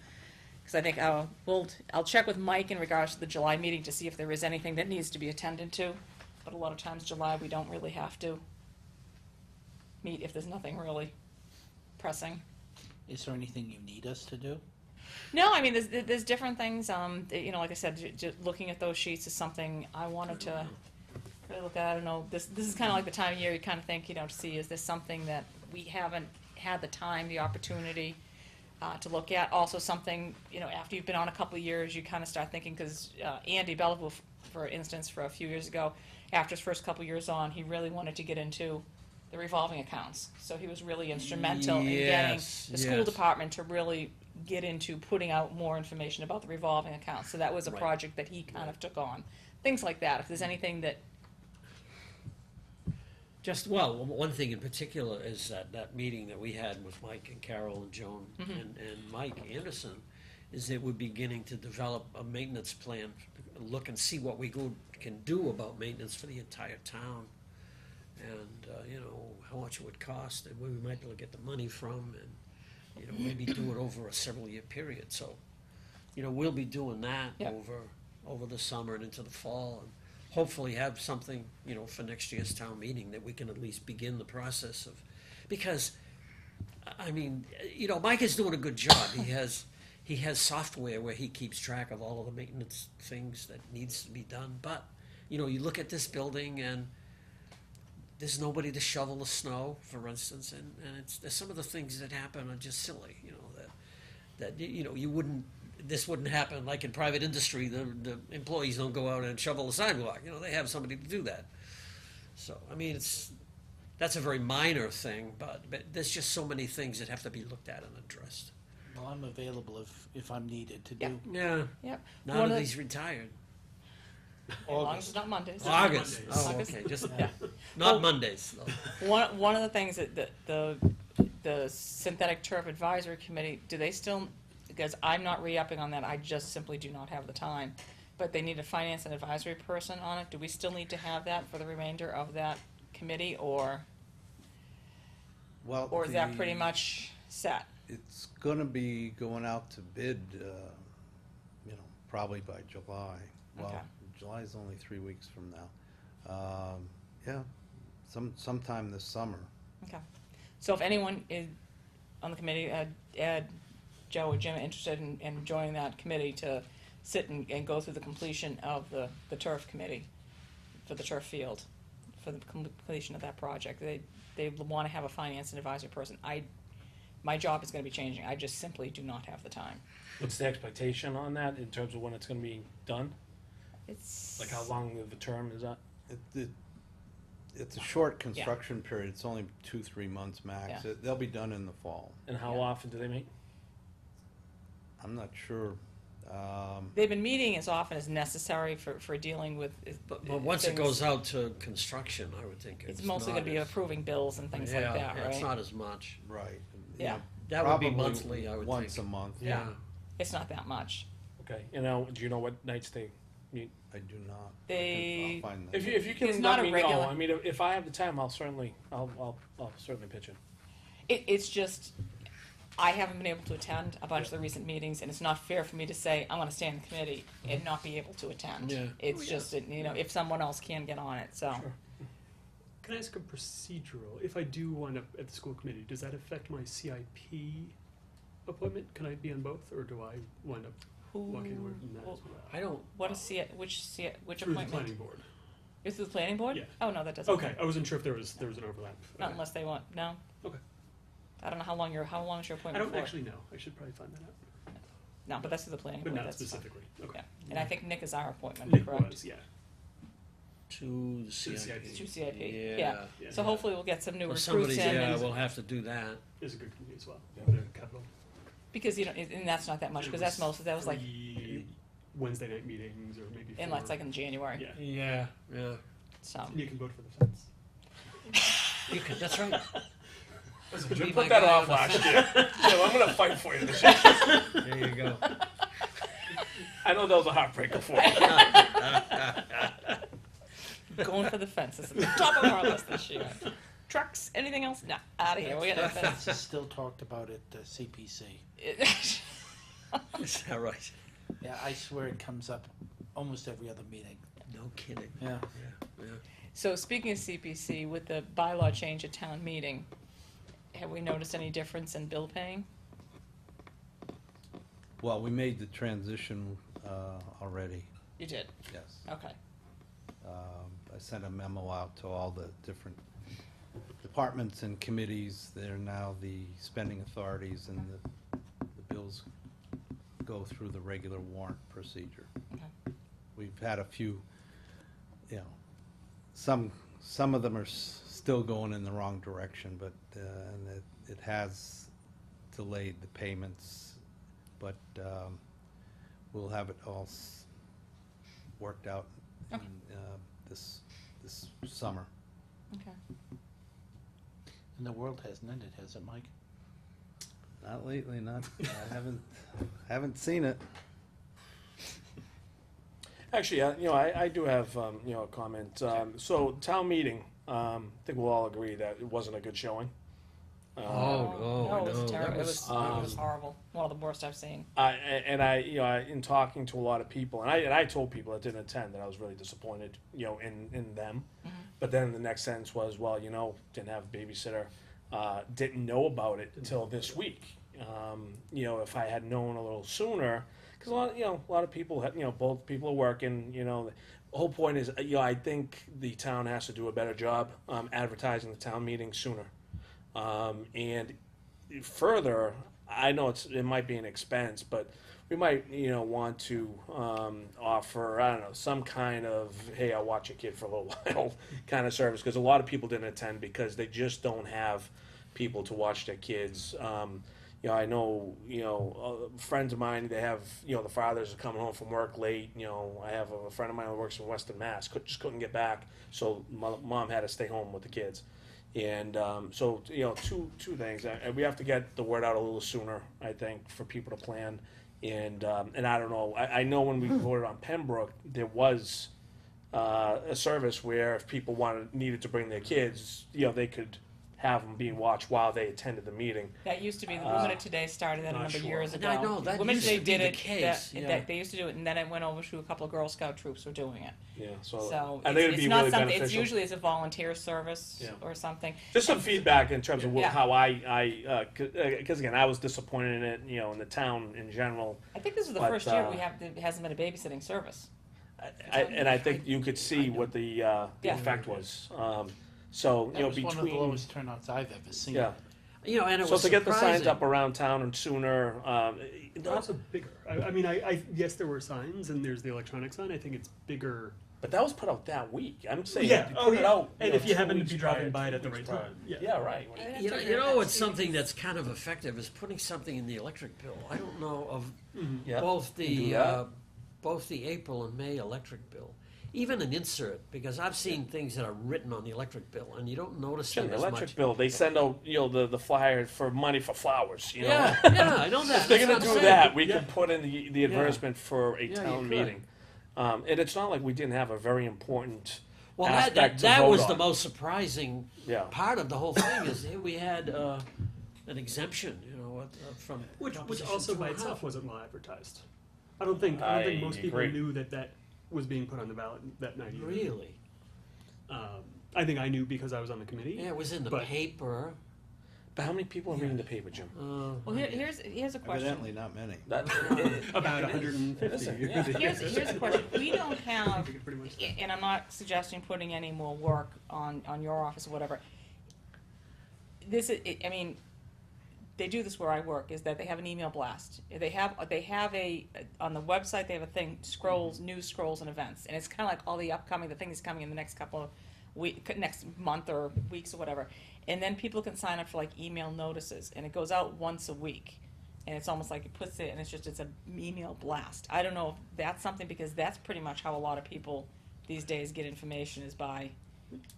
Because I think I'll check with Mike in regards to the July meeting to see if there is anything that needs to be attended to. But a lot of times July, we don't really have to meet if there's nothing really pressing. Is there anything you need us to do? No, I mean, there's different things, you know, like I said, looking at those sheets is something I wanted to really look at. I don't know, this is kinda like the time of year you kinda think, you know, to see, is this something that we haven't had the time, the opportunity, to look at? Also something, you know, after you've been on a couple of years, you kinda start thinking, cause, Andy Belleville, for instance, for a few years ago, after his first couple of years on, he really wanted to get into the revolving accounts. So he was really instrumental in getting Yes, the school yes. department to really get into putting out more information about the revolving accounts. So that was a Right. project that he kind of took on. Things like that, if there's anything that, Just, well, one thing in particular is that meeting that we had with Mike and Carol and Joan and Mike Anderson, is that we're beginning to develop a maintenance plan, look and see what we can do about maintenance for the entire town. and, you know, how much it would cost and where we might be able to get the money from and, you know, maybe do it over a several-year period, so, you know, we'll be doing that Yep. over the summer and into the fall, and hopefully have something, you know, for next year's town meeting that we can at least begin the process of, because, I mean, you know, Mike is doing a good job. He has software where he keeps track of all of the maintenance things that needs to be done, but, you know, you look at this building and there's nobody to shovel the snow, for instance, and there's some of the things that happen are just silly, you know, that you know, this wouldn't happen like in private industry. The employees don't go out and shovel the sidewalk. You know, they have somebody to do that. So, I mean, that's a very minor thing, but there's just so many things that have to be looked at and addressed. Well, I'm available if I'm needed to Yeah. do. Yeah, Yep. now One that of- he's retired. As long as it's not Mondays. August, Mondays. oh, August. okay, just, Yeah. not Well- Mondays, though. One of the things that the Synthetic Turf Advisory Committee, do they still, because I'm not re-upping on that, I just simply do not have the time. But they need a finance and advisory person on it. Do we still need to have that for the remainder of that committee, or Well, is that pretty the- much set? It's gonna be going out to bid, you know, probably by July. Well, Okay. July's only 3 weeks from now. Yeah, sometime this summer. Okay. So if anyone is on the committee, Ed, Joe, or Jim, interested in joining that committee to sit and go through the completion of the turf committee for the turf field, for the completion of that project, they want to have a finance and advisory person. My job is going to be changing. I just simply do not have the time. What's the expectation on that in terms of when it's gonna be done? It's Like how long of a term is that? It's a short construction period. It's only 2-3 months max. Yeah. They'll be done in the fall. And how Yeah. often do they meet? I'm not sure. They've been meeting as often as necessary for dealing with. But once it things. goes out to construction, I would think It's mostly going to be not as- approving bills and things like Yeah, that, right? it's not as much. Right. Yeah. That would be Probably monthly, I would once think. a month. Yeah. It's not that much. Okay, and now, do you know what nights they meet? I do not. They- I'll find that. If you can It's not let a me regular- know, I mean, if I have the time, I'll certainly pitch in. It's just, I haven't been able to attend a bunch of the recent meetings, and it's not fair for me to say, I'm gonna stay in the committee and not be able to attend. Yeah. It's just, you know, if someone else can get on it, so. Sure. Can I ask a procedural? If I do wind up at the school committee, does that affect my CIP appointment? Can I be on both, or do I wind up walking away from that as well? I don't, What is which Through the appointment? planning board. Is it the planning board? Yeah. Oh, no, that doesn't. Okay, I wasn't sure if there was an overlap. Not Okay. unless they want, no? Okay. I don't know how long is your I appointment don't for? actually know. I should probably find that out. No, but that's through the planning But board, not that's fine. specifically. Okay. Yeah, and I think Nick is our appointment, Nick correct? was, yeah. to the the CIP. CIP. To CIP, Yeah. yeah. Yeah. So hopefully we'll get some new Well, recruits somebody's, in, yeah, and- we'll have to do that. Is a good committee as well. The capital. because, you know, and that's not that much, because that's most, that was like, 3 Wednesday night meetings, or maybe 4. in like, it's like in January, Yeah. Yeah, yeah. so. And you can vote for the fence. You can, that's right. Could be Jim my put that guy off on the last fence. year. Jim, I'm gonna fight for you this year. There you go. I know that was a heartbreaker for you. Going for the fence, this is the top of our list this year. Trucks, anything else? No, out of here, we got a fence. This is still talked about at the CPC. Is that right? Yeah, I swear it comes up almost every other meeting. No kidding. Yeah. Yeah. So speaking of CPC, with the bylaw change at town meeting, have we noticed any difference in bill paying? Well, we made the transition already, You did, yes. okay. I sent a memo out to all the different departments and committees. They're now the spending authorities, and the bills go through the regular warrant procedure. Okay. We've had a few, you know, some of them are still going in the wrong direction, but, and it has delayed the payments, but we'll have it all worked out in, Okay. this summer. Okay. And the world hasn't ended, has it, Mike? Not lately, I haven't seen it. Actually, I do have, a comment. So town meeting, I think we'll all agree that it wasn't a good showing. Oh, No, no, it was no, terrible. that It was horrible. One of the worst I've seen. In talking to a lot of people, and I told people that didn't attend that I was really disappointed, in them. But then the next sentence was, well, didn't have a babysitter, didn't know about it until this week. If I had known a little sooner, because a lot of people, both people are working. The whole point is, I think the town has to do a better job advertising the town meeting sooner. And further, I know it might be an expense, but we might, want to offer, I don't know, some kind of, hey, I'll watch your kid for a little while kind of service, because a lot of people didn't attend because they just don't have people to watch their kids. I know, friends of mine, they have, the fathers are coming home from work late. I have a friend of mine who works in Western Mass, just couldn't get back, so mom had to stay home with the kids. And so, two things. We have to get the word out a little sooner, I think, for people to plan. And I don't know. I know when we voted on Pembroke, there was a service where if people needed to bring their kids, they could have them being watched while they attended the meeting. That used to be, the Women of Today started that a not number of sure. years And ago. I know, that Women used Today to be did the it, case, yeah. they used to do it, and then it went over to a couple of Girl Scout troops who were doing it. Yeah, So I think it'd it's be not really something, it's beneficial. usually a volunteer service Yeah. or something. Just some feedback in terms of Yeah. how because again, I was disappointed in it, in the town in general. I think this is the But, first year there hasn't been a babysitting service. I think you could see what the Yeah. effect was. So, That was one of the between, lowest turnouts I've ever seen. yeah. And it So was to get the signs surprising. up around town and sooner, They're also bigger. I mean, yes, there were signs, and there's the electronic sign. I think it's bigger. but that was put out that week. I'm saying, Yeah. you Oh, put it yeah. out. And if you 2 happen to weeks be driving prior, by it 2 at the weeks right prior. time. Yeah. Yeah, right. It's something that's kind of effective is putting something in the electric bill. I don't know of Yeah. both Do the that. both the April and May electric bill, even an insert, because I've seen things that are written on the electric bill and you don't notice Jim, them the as electric much. bill, they send out, the flyer for money for flowers, Yeah, yeah, I know that. If they're That's gonna what do I'm saying. that, we Yeah. can put in the advertisement for a Yeah, you town could. meeting. And it's not like we didn't have a very important Well, aspect to that vote was on. the most surprising Yeah. part of the whole thing is here we had an exemption, from Which Proposition also by 2.5. itself wasn't well advertised. I don't think I most people agree. knew that was being put on the ballot that night either. Really? I think I knew because I was on the committee. Yeah, it was in the But- paper. But how many people are reading the paper, Jim? Well, here's a question. Evidently not many. That, About 150. Listen, yeah. Here's a question. We don't I have, think it pretty much and I'm not suggesting putting any more work on your office or whatever. This is, I mean, they do this where I work, is that they have an email blast. They have on the website, they have a thing, news scrolls and events. And it's kind of like all the things coming in the next couple of next month or weeks or whatever. And then people can sign up for like email notices, and it goes out once a week. And it's almost like it puts it, and it's an email blast. I don't know if that's something, because that's pretty much how a lot of people these days get information, is by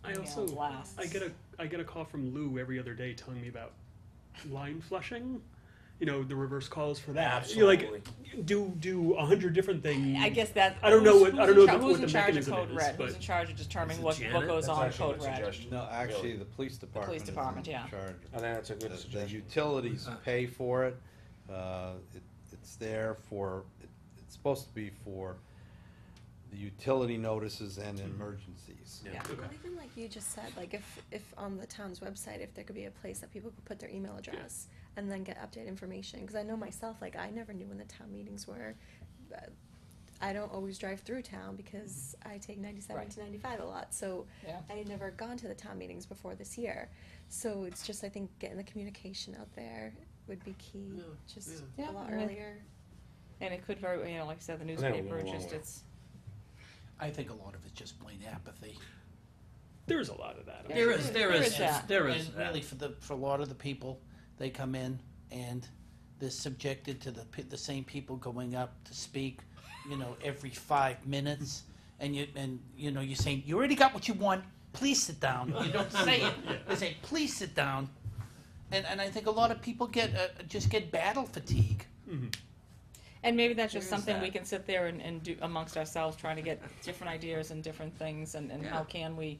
I email also blasts. I get a call from Lou every other day telling me about line flushing. The reverse calls for that. Absolutely. You like do 100 different things. I guess that. I don't know who's what the in charge of mechanism Code is, Red? but Who's in charge of determining Is it what Janet? goes That's on actually a Code good Red? suggestion. No, actually, Really. the police department is department, yeah. in charge. I think that's a good The suggestion. utilities pay for it. It's there for, it's supposed to be for the utility notices and emergencies. Yeah. Well, even like you just said, like if on the town's website, if there could be a place that people could put their email address and then get updated information. Because I know myself, like I never knew when the town meetings were. I don't always drive through town because I take 97 Right. to 95 a lot. So Yeah. I had never gone to the town meetings before this year. So it's just, I think, getting the communication out there would be key. Yeah, Just yeah. a lot Yeah, I mean, earlier. And it could very, like I said, the think it'll newspaper, go a long way. it's. I think a lot of it's just plain apathy. There's a lot of that. I'm Yeah, sure. there is that. there is And that. really, for a lot of the people, they come in and they're subjected to the same people going up to speak, every 5 minutes, and you're saying, you already got what you want. Please sit down. You don't say it. They say, please sit down. And I think a lot of people just get battle fatigue. And maybe that's just There is something we that. can sit there and do amongst ourselves, trying to get different ideas and different things, and how can we,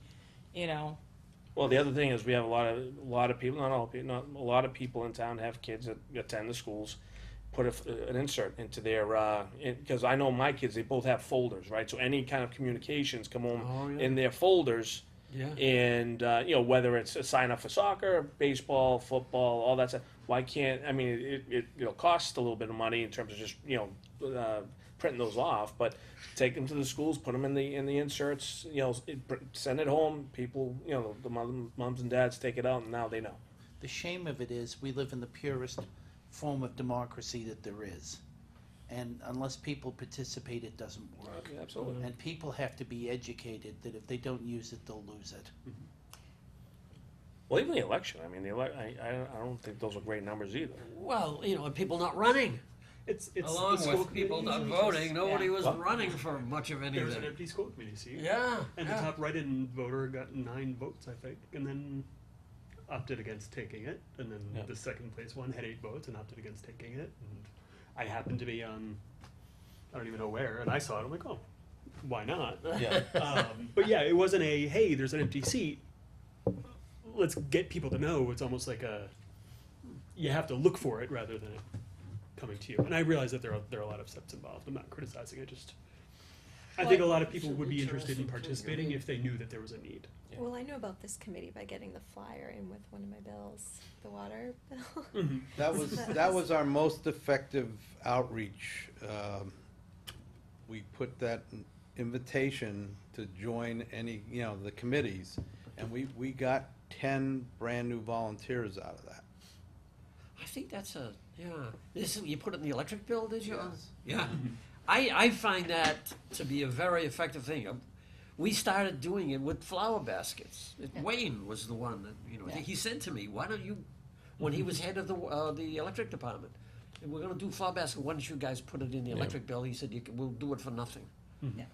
Well, the other thing is we have a lot of people, not all people, not a lot of people in town have kids that attend the schools. Put an insert into their because I know my kids, they both have folders, right? So any kind of communications come home Oh, yeah. in their folders. Yeah. And whether it's a sign up for soccer, baseball, football, all that stuff. Why can't, I mean, it'll cost a little bit of money in terms of just printing those off, but take them to the schools, put them in the inserts, send it home. People, the moms and dads take it out, and now they know. The shame of it is, we live in the purest form of democracy that there is. And unless people participate, it doesn't work. Absolutely. And people have to be educated that if they don't use it, they'll lose it. Well, even the election. I mean, I don't think those are great numbers either. Well, and people not running. It's Along the school with people not committee usually voting, nobody yeah. was Well- running for much of There was an anything. empty school committee seat. Yeah, And yeah. the top write-in voter got 9 votes, I think, and then opted against taking it. And then Yeah. the second place one had 8 votes and opted against taking it. And I happened to be on, I don't even know where, and I saw it. I'm like, oh, why not? Yeah. But yeah, it wasn't a, hey, there's an empty seat. Let's get people to know. It's almost like you have to look for it rather than it coming to you. And I realize that there are a lot of steps involved. I'm not criticizing it. I think a lot of people would be interested in participating if they knew that there was a need. Yeah. Well, I know about this committee by getting the flyer in with one of my bills, the water bill. That was our most effective outreach. We put that invitation to join any, the committees, and we got 10 brand-new volunteers out of that. I think that's you put it in the electric bill, did you? Yes. Yeah. I find that to be a very effective thing. We started doing it with flower baskets. Wayne was the one that, he said to me, why don't you, when he was head of the electric department, and we're going to do flower basket, why don't you guys put it in the electric bill? He said, we'll do it for nothing. Yeah.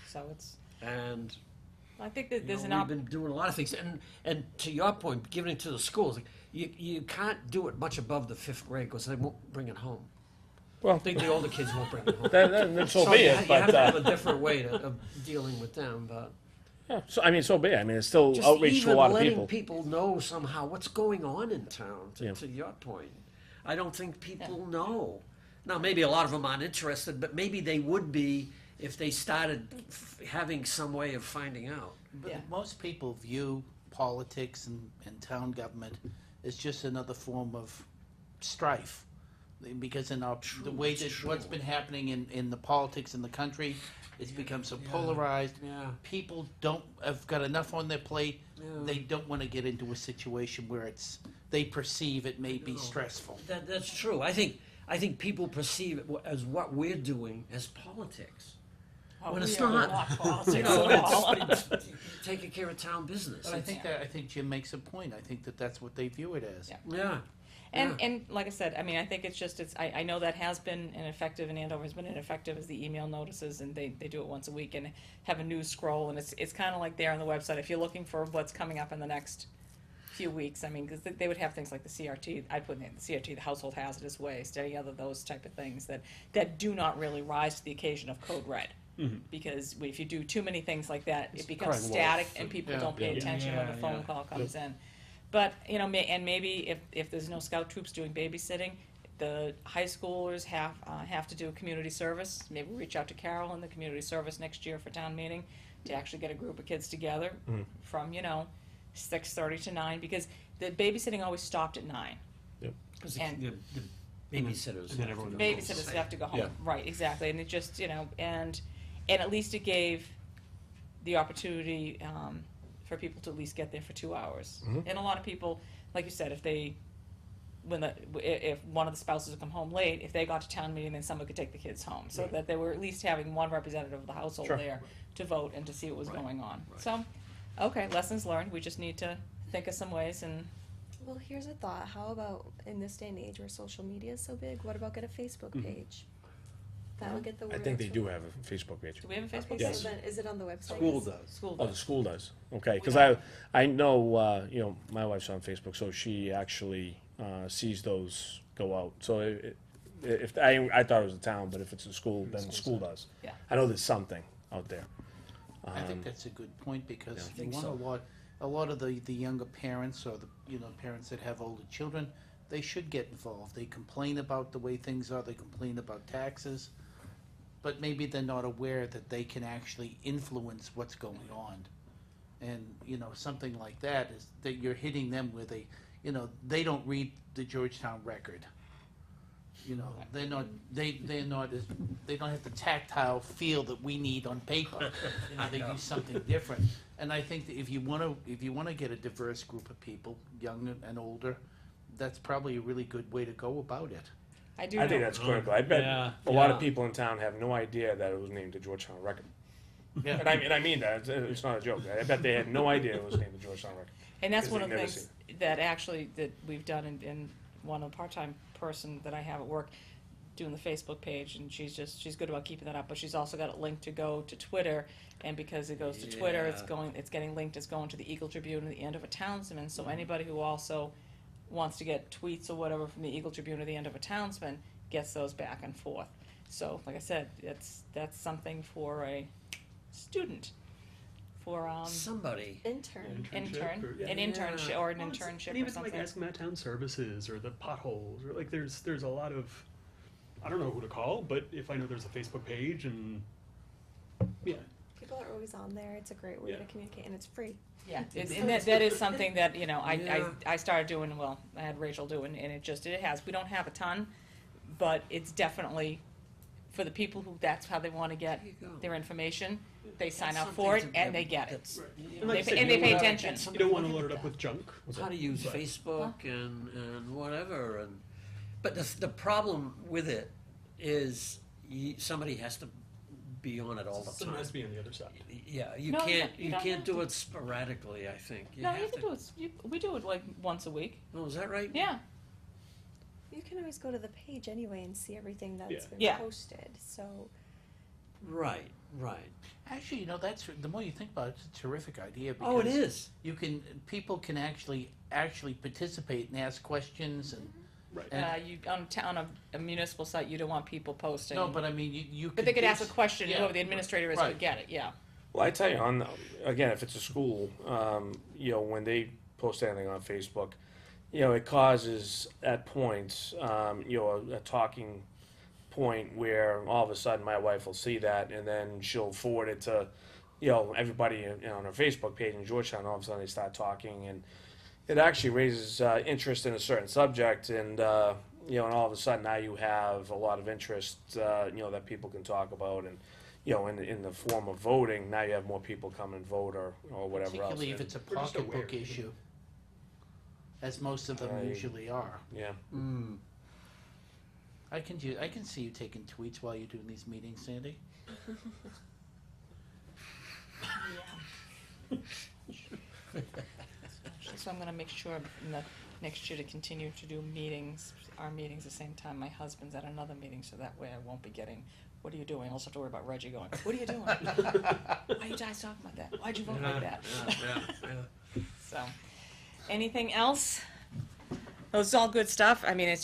So it's, And I think that there's an we've been doing a lot of things. And to your point, giving it to the schools, you can't do it much above the 5th grade because they won't bring it home. Well, I think the older kids won't bring it home. then so be you it. have But to have a different way of dealing with them, but yeah, so be it. I mean, it's still just outreach to even a lot of letting people. people know somehow what's going on in town. Yeah. To your point, I don't think people know. Now, maybe a lot of them aren't interested, but maybe they would be if they started having some way of finding out. But Yeah. most people view politics and town government as just another form of strife. Because in the way that what's been happening in the politics in the country, it's become so polarized. Yeah. People have got enough on their plate. Yeah. They don't want to get into a situation where they perceive it may be stressful. That's true. I think people perceive it as what we're doing as politics. oh, when we it's are not. politics at all. It's taking care of town business. But I think Jim makes a point. I think that's what they view it as. Yeah. Yeah. And like I said, I mean, I think I know that has been ineffective, and Andover has been ineffective as the email notices, and they do it once a week and have a news scroll, and it's kind of like there on the website. If you're looking for what's coming up in the next few weeks, I mean, because they would have things like the CRT, I put in the CRT, the household hazardous waste, any other those type of things that do not really rise to the occasion of Code Red. Because if you do too many things like that, it becomes crying wolf. static, and people Yeah. don't pay attention when the Yeah, phone yeah. call comes in. But, and maybe if there's no scout troops doing babysitting, the high schoolers have to do a community service. Maybe reach out to Carol in the community service next year for town meeting to actually get a group of kids together from, 6:30 to 9, because the babysitting always stopped at 9. Because And- the babysitters. And then have to everyone go Babysitters home. have to go home, Yeah. right, exactly, and it just, and at least it gave the opportunity, for people to at least get there for 2 hours. And a lot of people, like you said, if one of the spouses would come home late, if they got to town meeting, then someone could take the kids home, so that they were at least having one representative of the household Sure. there to vote and to see what was Right, going on. right. So, okay, lessons learned, we just need to think of some ways and, Well, here's a thought. How about in this day and age where social media is so big, what about get a Facebook page? That'll get the word I think out they to do them. have a Facebook page. do we have a Facebook Okay, page? so then, is it on the website? School does. School Oh, the does. school does. Okay, because Yeah. I know my wife's on Facebook, so she actually sees those go out. So if I thought it was a town, but if it's a school, then the school does. Yeah. I know there's something out there. I think that's a good point, because I you think want so. to watch, a lot of the younger parents or the, parents that have older children, they should get involved. They complain about the way things are, they complain about taxes, but maybe they're not aware that they can actually influence what's going on. And, something like that is that you're hitting them with they don't read the Georgetown Record. They're not, they're not as, they don't have the tactile feel that we need on paper. They use something different. And I think that if you wanna get a diverse group of people, young and older, that's probably a really good way to go about it. I do I think know, that's critical. I bet Yeah, a lot yeah. of people in town have no idea that it was named the Georgetown Record. Yeah. And I mean that, it's not a joke. I bet they had no idea it was named the Georgetown Record. and that's 'cause one of the they've never things that actually, that we've done in one of the part-time person that I have at work, doing the Facebook page, and she's good about keeping that up, but she's also got it linked to go to Twitter, and because it goes to Twitter, it's Yeah. getting linked, it's going to the Eagle Tribune at the end of a Townsman, so anybody who also wants to get tweets or whatever from the Eagle Tribune at the end of a Townsman gets those back and forth. So, like I said, that's something for a student, for Somebody. Intern. intern, or- yeah. an internship or an Well, it's- internship and or even something. like asking about town services or the potholes or like there's a lot of, I don't know who to call, but if I know there's a Facebook page and yeah, People are always on there. It's a great way Yeah. to communicate, and it's free. Yeah, and that is something that, Yeah. I started doing, well, I had Rachel doing, and we don't have a ton, but it's definitely, for the people who, that's how they wanna get There you go. their information, they sign That's up for it, something to and get- they get it. that's- Right. you And know, like I said, and you they don't pay wanna- attention. you don't wanna look load at it up that. with junk. How to use But- Facebook and whatever, but the problem with it is somebody has to be on it all the Someone has time. to be on the other side. Yeah, you No, can't, you you don't can't have do to. it sporadically, I think. No, you have can to- do it, we do it like once a week, Oh, is that right? yeah. You can always go to the page anyway and see everything that's Yeah. been Yeah. posted. So Right, right. Actually, that's, the more you think about it, it's a terrific idea. Oh, it because is. people can actually participate and ask questions and. Right. And- You, on a municipal site, you don't want people posting. No, but I mean, you. But they could ask a do- question, yeah. whoever the administrator is Right. could get it, yeah. Well, I tell you, again, if it's a school, when they post anything on Facebook, it causes at points, a talking point where all of a sudden my wife will see that and then she'll forward it to, everybody on her Facebook page in Georgetown. All of a sudden they start talking, and it actually raises interest in a certain subject, and and all of a sudden now you have a lot of interest, that people can talk about, and in the form of voting, now you have more people come and vote or whatever else. Particularly if it's a We're just pocketbook aware. issue, as most of them Right. usually are. Yeah. Mm. I can see you taking tweets while you're doing these meetings, Sandy. So I'm gonna make sure in the next year to continue to do our meetings the same time my husband's at another meeting, so that way I won't be getting, what are you doing? I'll just have to worry about Reggie going, what are you doing? Why are you guys talking about that? Why'd you vote like that? Yeah. So, anything else? Those is all good stuff. I mean, I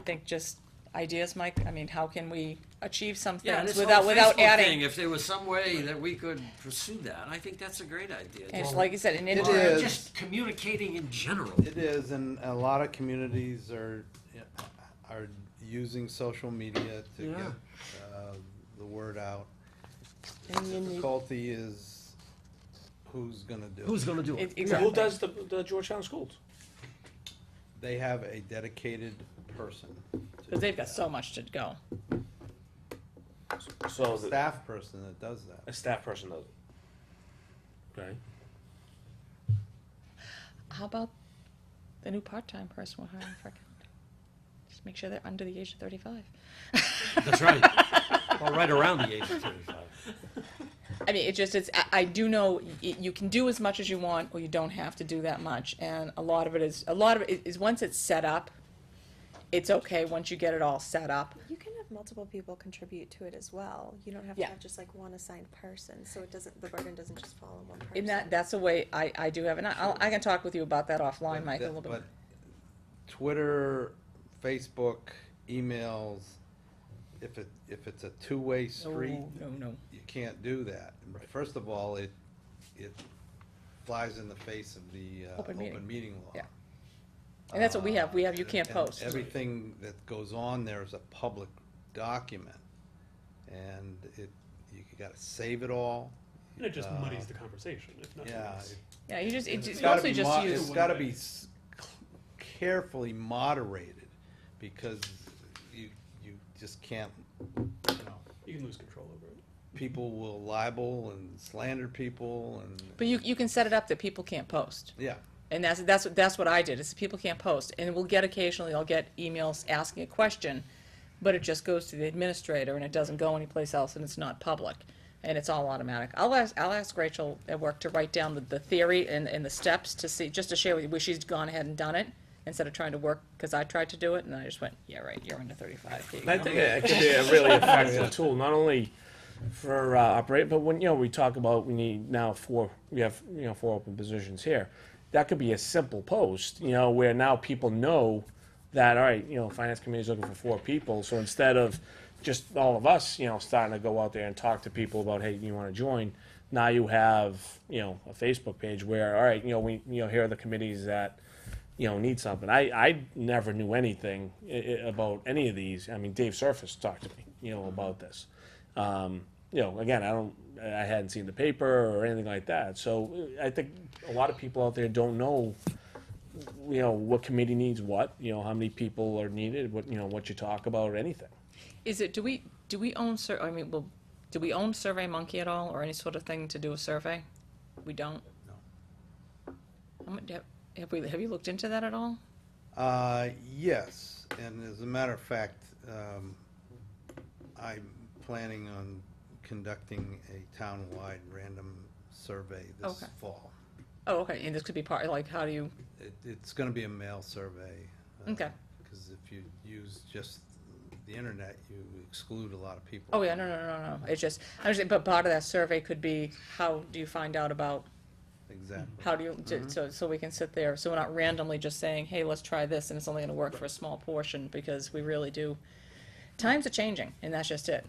think just ideas, Mike. I mean, how can we achieve some Yeah, things this without whole Facebook adding? thing, if there was some way that we could pursue that, I think that's a great idea. And it's like you said, and It it Or is. just communicating in general. It is, and a lot of communities are using social media to Yeah. get the word out. And you need- Difficulty is who's gonna do it. Who's gonna do it? Exactly. Who does the Georgetown schools? They have a dedicated person. to Because they've do got that. so much to go. So Staff person that does that. a staff person does it. Okay. How about the new part-time person we're hiring for? Just make sure they're under the age of 35. That's right. Or right around the age of 35. I mean, I do know you can do as much as you want, or you don't have to do that much. And a lot of it is once it's set up, it's okay once you get it all set up. you can have multiple people contribute to it as well. You don't have Yeah. to have just like one assigned person, so the burden doesn't just fall on one person. And that's a way I do have, and I can talk with you about that offline, Mike, a little bit. But Twitter, Facebook, emails, if it's a two-way street, No. you can't do that. First of all, it flies in the face of the Open meeting. open meeting law. Yeah. And that's what we have, you can't And post. everything that goes on there is a public document, and you gotta save it all. And it just muddies the conversation, if nothing Yeah, else. Yeah, you just, it's it's gotta mostly be just It's use, gotta be carefully moderated, because you just can't, you know, You can lose control over it. people will libel and slander people, and, but you can set it up that people can't post. yeah. And that's what I did, is people can't post. And we'll get occasionally, I'll get emails asking a question, but it just goes to the administrator and it doesn't go anyplace else and it's not public. And it's all automatic. I'll ask Rachel at work to write down the theory and the steps to see, just to share with you, where she's gone ahead and done it, instead of trying to work, because I tried to do it and I just went, yeah, right, you're under 35. Here you I go. think it could be a really effective tool, not only for operate, but when we talk about we need now we have 4 open positions here. That could be a simple post, where now people know that all right, finance committee is looking for 4 people. So instead of just all of us, starting to go out there and talk to people about, hey, you want to join? Now you have a Facebook page where all right, here are the committees that need something. I never knew anything about any of these. I mean, Dave Surface talked to me, about this. Again, I hadn't seen the paper or anything like that. So I think a lot of people out there don't know, what committee needs what, how many people are needed, what you talk about or anything. Is it, do we own, do we own SurveyMonkey at all, or any sort of thing to do a survey? We don't? No. Have you looked into that at all? Yes, and as a matter of fact, I'm planning on conducting a town-wide random survey this Okay. fall. Oh, okay, and this could be part, like, how do you, It's gonna be a mail survey. Okay. Because if you use just the internet, you exclude a lot of people. oh, yeah, no, it's just, I understand, but part of that survey could be, how do you find out about, Exactly. how do you, so we can sit there, so we're not randomly just saying, hey, let's try this, and it's only gonna work for a small portion, because we really do. Times are changing, and that's just it.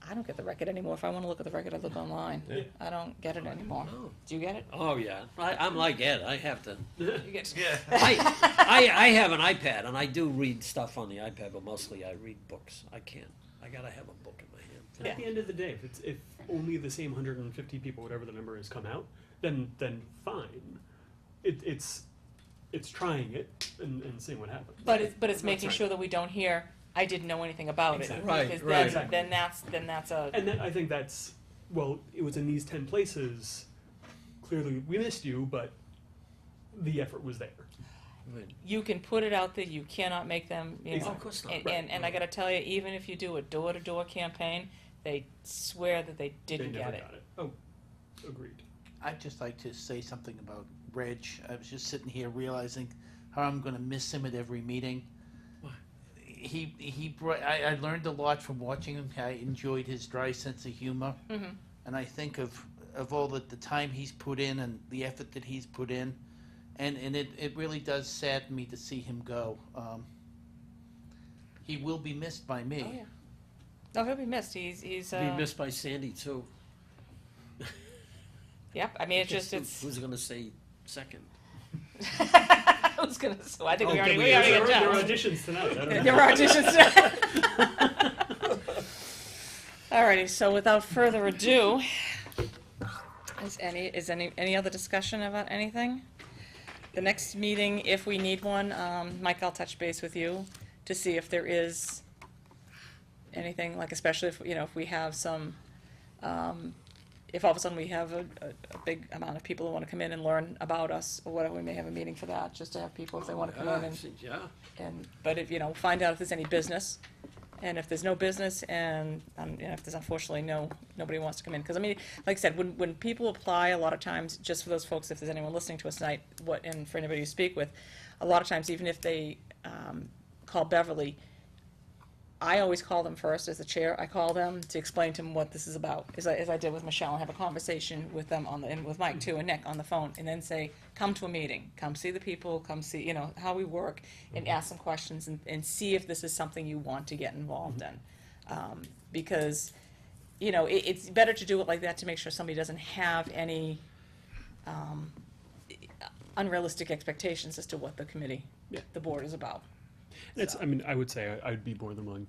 I don't get the record anymore. If I wanna look at the record, I look online. I don't get it anymore. Oh. Do you get it? Oh, yeah, I'm like Ed, I have to, You get, I have an iPad, and I do read stuff on the iPad, but mostly I read books. I gotta have a book in my hand. And at the end of the day, if only the same 150 people, whatever the number is, come out, then fine. It's trying it and seeing what happens. but it's making right. sure that we don't hear, I didn't know anything about it. Exactly. Right, Because right. then that's a, And then I think that's, well, it was in these 10 places. Clearly, we missed you, but the effort was there. you can put it out there, you cannot make them, you know. Exactly. Of course not. And I gotta tell you, even if you do a door-to-door campaign, they swear that they They didn't never get it. got it. Oh, agreed. I'd just like to say something about Reg. I was just sitting here realizing how I'm gonna miss him at every meeting. Why? He brought, I learned a lot from watching him. I enjoyed his dry sense of humor. Mhm. And I think of all the time he's put in and the effort that he's put in. And it really does sadden me to see him go. He will be missed by me. Oh, yeah. No, he'll be missed, he's, Be missed by Sandy too. yep, I mean, it's just, it's. Who's gonna say second? I was gonna, so I think we Oh, already, did we we- already There got were Joe. auditions tonight. I don't know. There were auditions. Alrighty, so without further ado, is any other discussion about anything? The next meeting, if we need one, Mike, I'll touch base with you to see if there is anything, like especially if, if we have some, if all of a sudden we have a big amount of people who wanna come in and learn about us, or whatever, we may have a meeting for that, just to have people if they wanna come in Yeah. but if, find out if there's any business, and if there's no business, and, if there's unfortunately nobody wants to come in, because I mean, like I said, when people apply, a lot of times, just for those folks, if there's anyone listening to us tonight, and for anybody you speak with, a lot of times, even if they, call Beverly, I always call them first as the chair. I call them to explain to them what this is about, as I did with Michelle, and have a conversation with them and with Mike too, and Nick on the phone, and then say, come to a meeting, come see the people, come see, how we work, and ask some questions and see if this is something you want to get involved in. Because, it's better to do it like that to make sure somebody doesn't have any, unrealistic expectations as to what the committee, Yeah. the board is about. It's, I mean, I would say I'd be more than willing,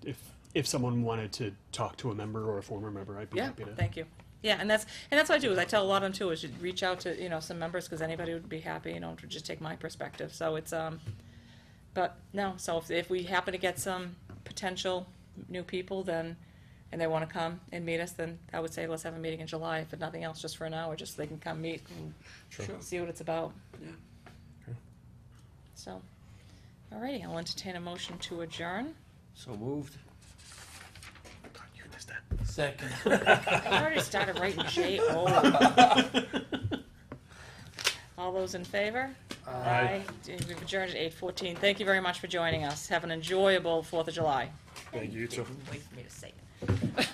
if someone wanted to talk to a member or a former member, I'd be Yeah, happy to. thank you. Yeah, and that's what I do, is I tell a lot of them too, is you reach out to, you know, some members, because anybody would be happy, you know, to just take my perspective, so it's, but, no, so if we happen to get some potential new people, then, and they wanna come and meet us, then I would say let's have a meeting in July, if nothing else, just for an hour, just so they can come meet and see what it's about. Yeah. So, alrighty, I'll entertain a motion to adjourn. So moved. You missed that. Second. I already started writing J-O. All those in favor? Aye. We've adjourned at 8:14. Thank you very much for joining us. Have an enjoyable 4th of July. Thank you, you too. Wait for me to say it.